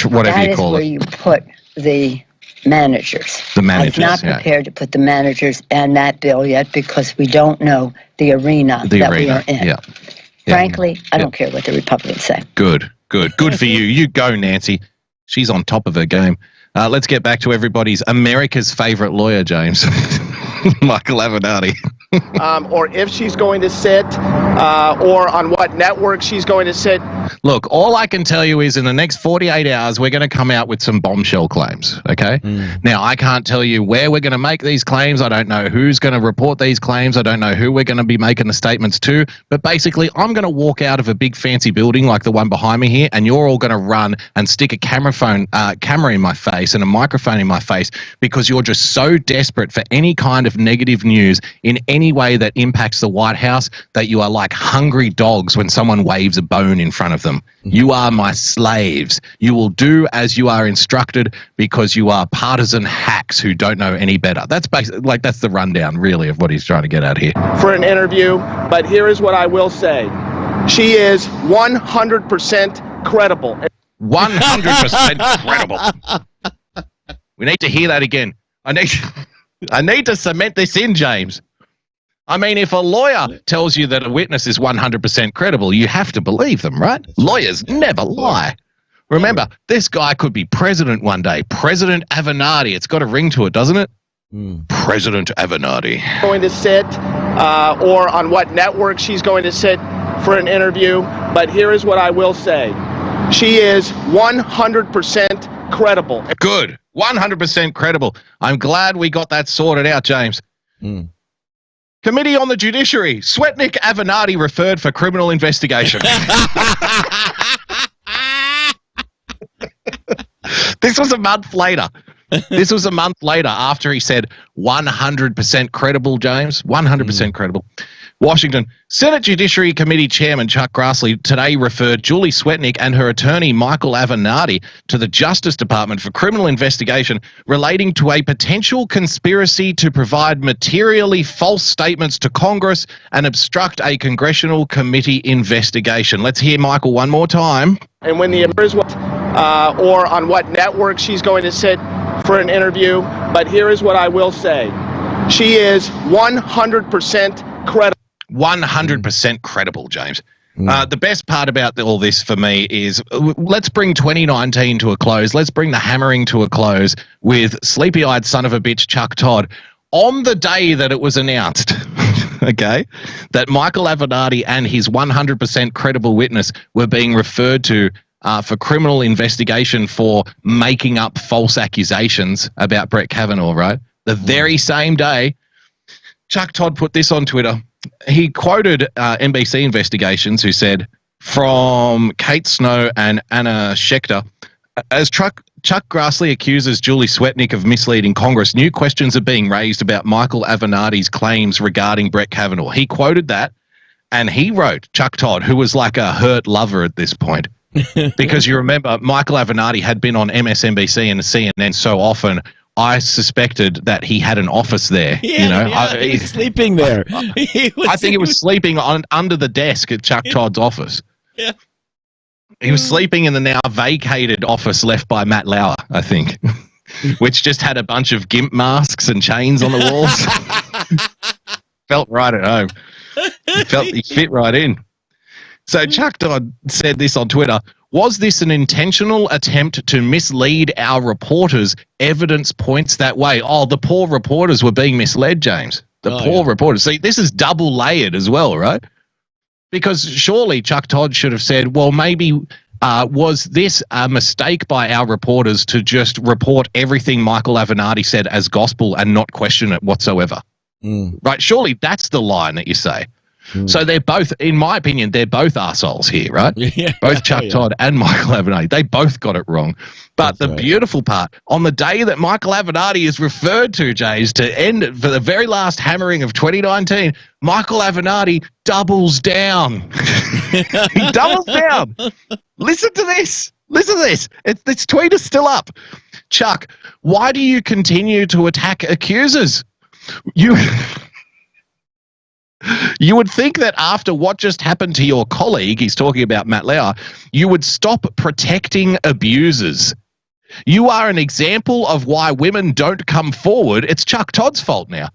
C: Whatever you call it.
D: That is where you put the managers.
C: The managers,
D: I'm not prepared to put the managers and that bill yet because we don't know the arena we are in.
C: Yeah.
D: Frankly, I don't care what the Republicans say.
C: Good for you. You go, Nancy. She's on top of her game. Let's get back to everybody's America's favorite lawyer, James. Michael Avenatti.
E: Or if she's going to sit, or on what network she's going to sit.
C: Look, all I can tell you is in the next 48 hours, we're going to come out with some bombshell claims, okay? Now, I can't tell you where we're going to make these claims. I don't know who's going to report these claims. I don't know who we're going to be making the statements to. But basically, I'm going to walk out of a big fancy building like the one behind me here, and you're all going to run and stick a camera in my face and a microphone in my face because you're just so desperate for any kind of negative news in any way that impacts the White House that you are like hungry dogs when someone waves a bone in front of them. You are my slaves. You will do as you are instructed because you are partisan hacks who don't know any better. That's basically that's the rundown really of what he's trying to get at here.
E: For an interview, but here is what I will say. She is 100% credible.
C: 100% credible. We need to hear that again. I need to cement this in, James. I mean, if a lawyer tells you that a witness is 100% credible, you have to believe them, right? Lawyers never lie. Remember, this guy could be president one day. President Avenatti. It's got a ring to it, doesn't it? President Avenatti.
E: Going to sit, or on what network she's going to sit for an interview. But here is what I will say. She is 100% credible.
C: Good. 100% credible. I'm glad we got that sorted out, James. Committee on the Judiciary. Svetnik Avenatti referred for criminal investigation. This was a month later. This was a month later after he said 100% credible, James. 100% credible. Washington. Senate Judiciary Committee Chairman Chuck Grassley today referred Julie Svetnik and her attorney Michael Avenatti to the Justice Department for criminal investigation relating to a potential conspiracy to provide materially false statements to Congress and obstruct a congressional committee investigation. Let's hear Michael one more time.
E: And when the or on what network she's going to sit for an interview. But here is what I will say. She is 100% credible.
C: 100% credible, James. The best part about all this for me is let's bring 2019 to a close. Let's bring the hammering to a close with sleepy-eyed son of a bitch Chuck Todd on the day that it was announced, okay, that Michael Avenatti and his 100% credible witness were being referred to for criminal investigation for making up false accusations about Brett Kavanaugh, right? The very same day, Chuck Todd put this on Twitter. He quoted NBC Investigations, who said, from Kate Snow and Anna Schechter, as Chuck Grassley accuses Julie Svetnik of misleading Congress, new questions are being raised about Michael Avenatti's claims regarding Brett Kavanaugh. He quoted that, and he wrote, Chuck Todd, who was like a hurt lover at this point, Because you remember, Michael Avenatti had been on MSNBC and CNN so often, I suspected that he had an office there.
B: He was sleeping there.
C: I think he was sleeping under the desk at Chuck Todd's office.
B: Yeah.
C: He was sleeping in the now vacated office left by Matt Lauer, I think, which just had a bunch of GIMP masks and chains on the walls. Felt right at home. He fit right in. So Chuck Todd said this on Twitter. Was this an intentional attempt to mislead our reporters? Evidence points that way. Oh, the poor reporters were being misled, James. The poor reporters. See, this is double layered as well, right? Because surely Chuck Todd should have said, well, maybe was this a mistake by our reporters to just report everything Michael Avenatti said as gospel and not question it whatsoever? Right? Surely that's the line that you say. So they're both, in my opinion, they're both assholes here, right? Both Chuck Todd and Michael Avenatti. They both got it wrong. But the beautiful part, on the day that Michael Avenatti is referred to, Jays, to end it for the very last hammering of 2019, Michael Avenatti doubles down. He doubles down. Listen to this. Listen to this. This tweet is still up. Chuck, why do you continue to attack accusers? You would think that after what just happened to your colleague, he's talking about Matt Lauer, you would stop protecting abusers. You are an example of why women don't come forward. It's Chuck Todd's fault now.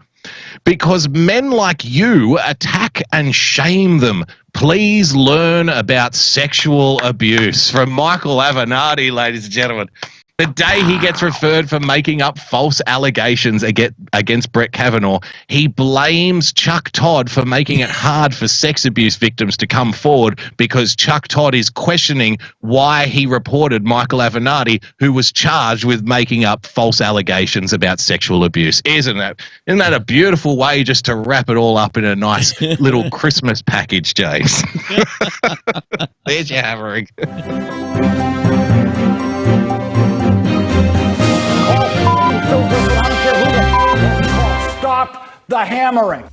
C: Because men like you attack and shame them. Please learn about sexual abuse. From Michael Avenatti, ladies and gentlemen. The day he gets referred for making up false allegations against Brett Kavanaugh, he blames Chuck Todd for making it hard for sex abuse victims to come forward because Chuck Todd is questioning why he reported Michael Avenatti, who was charged with making up false allegations about sexual abuse. Isn't that a beautiful way just to wrap it all up in a nice little Christmas package, James? There's your hammering.
F: Stop the hammering.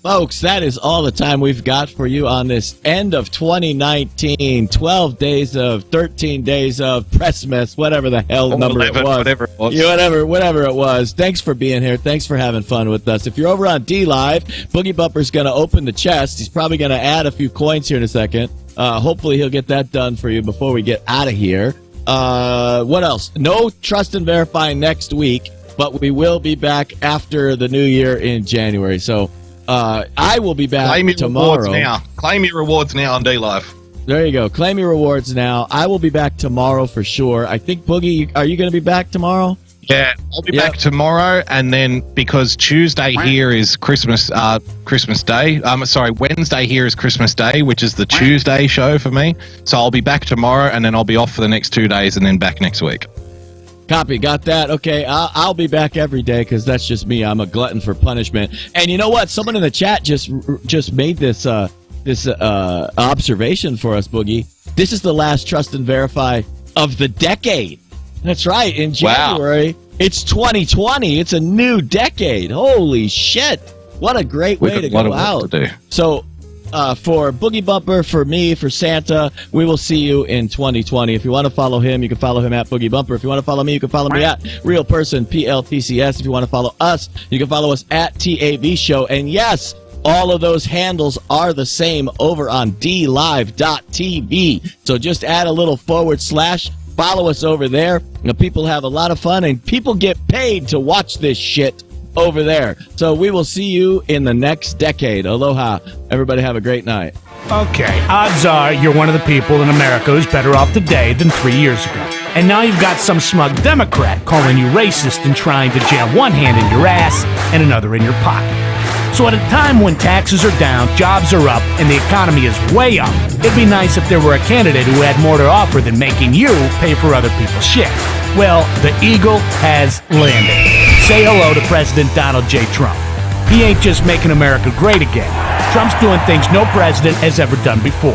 B: Folks, that is all the time we've got for you on this end of 2019, 12 days of, 13 days of Pressmass, whatever the hell number 11, it was.
C: Whatever it was.
B: Yeah, whatever it was. Thanks for being here. Thanks for having fun with us. If you're over on D Live, Boogie Bumper's going to open the chest. He's probably going to add a few coins here in a second. Hopefully he'll get that done for you before we get out of here. What else? No Trust and Verify next week, but we will be back after the new year in January. So I will be back tomorrow.
C: Claim your rewards now on D Live.
B: There you go. Claim your rewards now. I will be back tomorrow for sure. I think, Boogie, are you going to be back tomorrow?
C: Yeah, I'll be back tomorrow, and then because Tuesday here is Christmas Day. Wednesday here is Christmas Day, which is the Tuesday show for me. So I'll be back tomorrow, and then I'll be off for the next 2 days, and then back next week.
B: Copy, got that. Okay, I'll be back every day because that's just me. I'm a glutton for punishment. And you know what? Someone in the chat just made this observation for us, Boogie. This is the last Trust and Verify of the decade. That's right. In January, It's 2020. It's a new decade. Holy shit! What a great way to go out. So. For Boogie Bumper, for me, for Santa, we will see you in 2020. If you want to follow him, you can follow him at Boogie Bumper. If you want to follow me, you can follow me at Real Person PLTCS. If you want to follow us, you can follow us at TAV Show. And yes, all of those handles are the same over on DLive.tv. So just add a little / follow us over there. You know, people have a lot of fun, and people get paid to watch this shit over there. So we will see you in the next decade. Aloha. Everybody have a great night.
F: Okay, odds are you're one of the people in America who's better off today than 3 years ago. And now you've got some smug Democrat calling you racist and trying to jam one hand in your ass and another in your pocket. So at a time when taxes are down, jobs are up, and the economy is way up, it'd be nice if there were a candidate who had more to offer than making you pay for other people's shit. Well, the eagle has landed. Say hello to President Donald J. Trump. He ain't just making America great again. Trump's doing things no president has ever done before.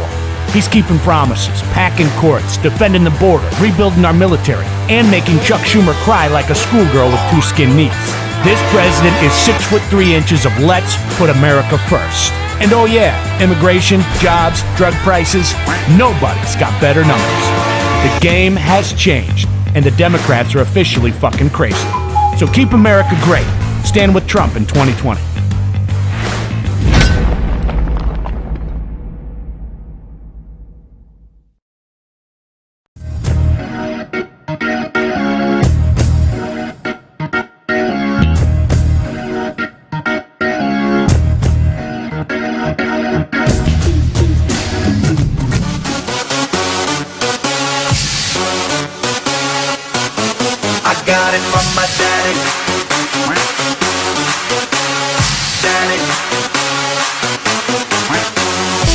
F: He's keeping promises, packing courts, defending the border, rebuilding our military, and making Chuck Schumer cry like a schoolgirl with two skin knees. This president is 6'3" of let's put America first. And oh yeah, immigration, jobs, drug prices, nobody's got better numbers. The game has changed, and the Democrats are officially fucking crazy. So keep America great. Stand with Trump in 2020.
K: got it from my daddy. Daddy.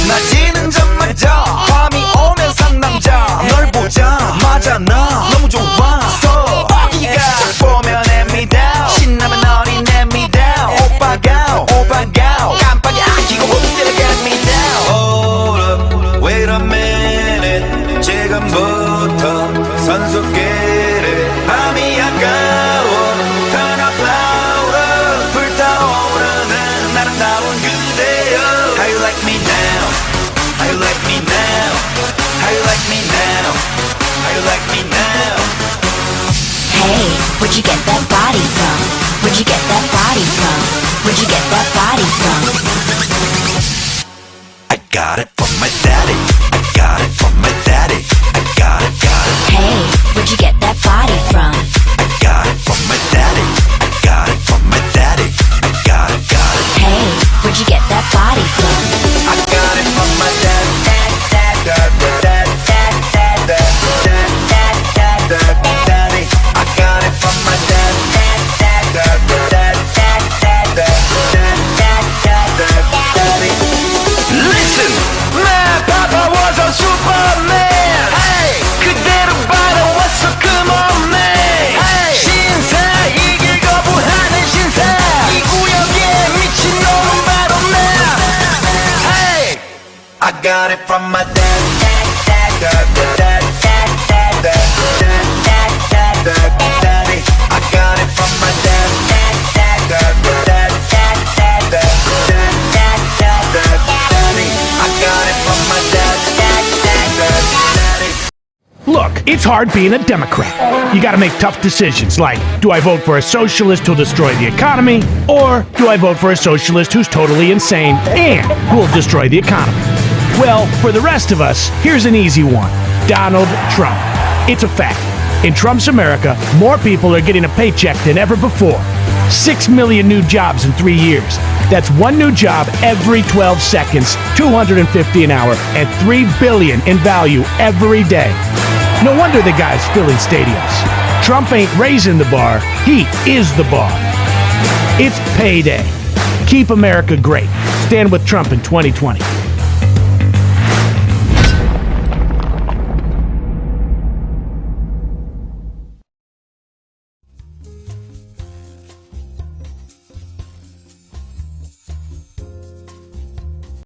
K: 낮에는 잠마자 밤이 오면 상남자 널 보자마자 나 너무 좋았어 여기가 딱 보면 hand me down 신나면 너리 let me down 오빠가 깜빡이 아끼고 못 때려 get me down Hold up, wait a minute 지금부터 선수끼리 밤이 아까워 Turn up louder 불타오르는 아름다운 그대여 How you like me now? How you like me now? How you like me now? How you like me now?
G: Hey, where'd you get that body from? Where'd you get that body from? Where'd you get that body from?
K: I got it from my daddy. I got it from my daddy. I got it.
G: Hey, where'd you get that body from?
K: I got it from my daddy. I got it from my daddy. I got it.
G: Hey, where'd you get that body from?
K: I got it from my dad. Daddy. I got it from my dad. Daddy. Listen, my papa was a Superman. Hey, 그대로 받아왔어, come on man. Hey, 신사 이길 거부하는 신사. 이 구역에 미친놈은 바로 나. Hey, I got it from my dad. Daddy, I got it from my dad. Daddy, I got it from my dad.
F: Look, it's hard being a Democrat. You gotta make tough decisions like, do I vote for a socialist who'll destroy the economy, or do I vote for a socialist who's totally insane and who'll destroy the economy? Well, for the rest of us, here's an easy one. Donald Trump. It's a fact. In Trump's America, more people are getting a paycheck than ever before. 6 million new jobs in 3 years. That's one new job every 12 seconds, 250 an hour, and $3 billion in value every day. No wonder the guy's filling stadiums. Trump ain't raising the bar, he is the bar. It's payday. Keep America great. Stand with Trump in 2020.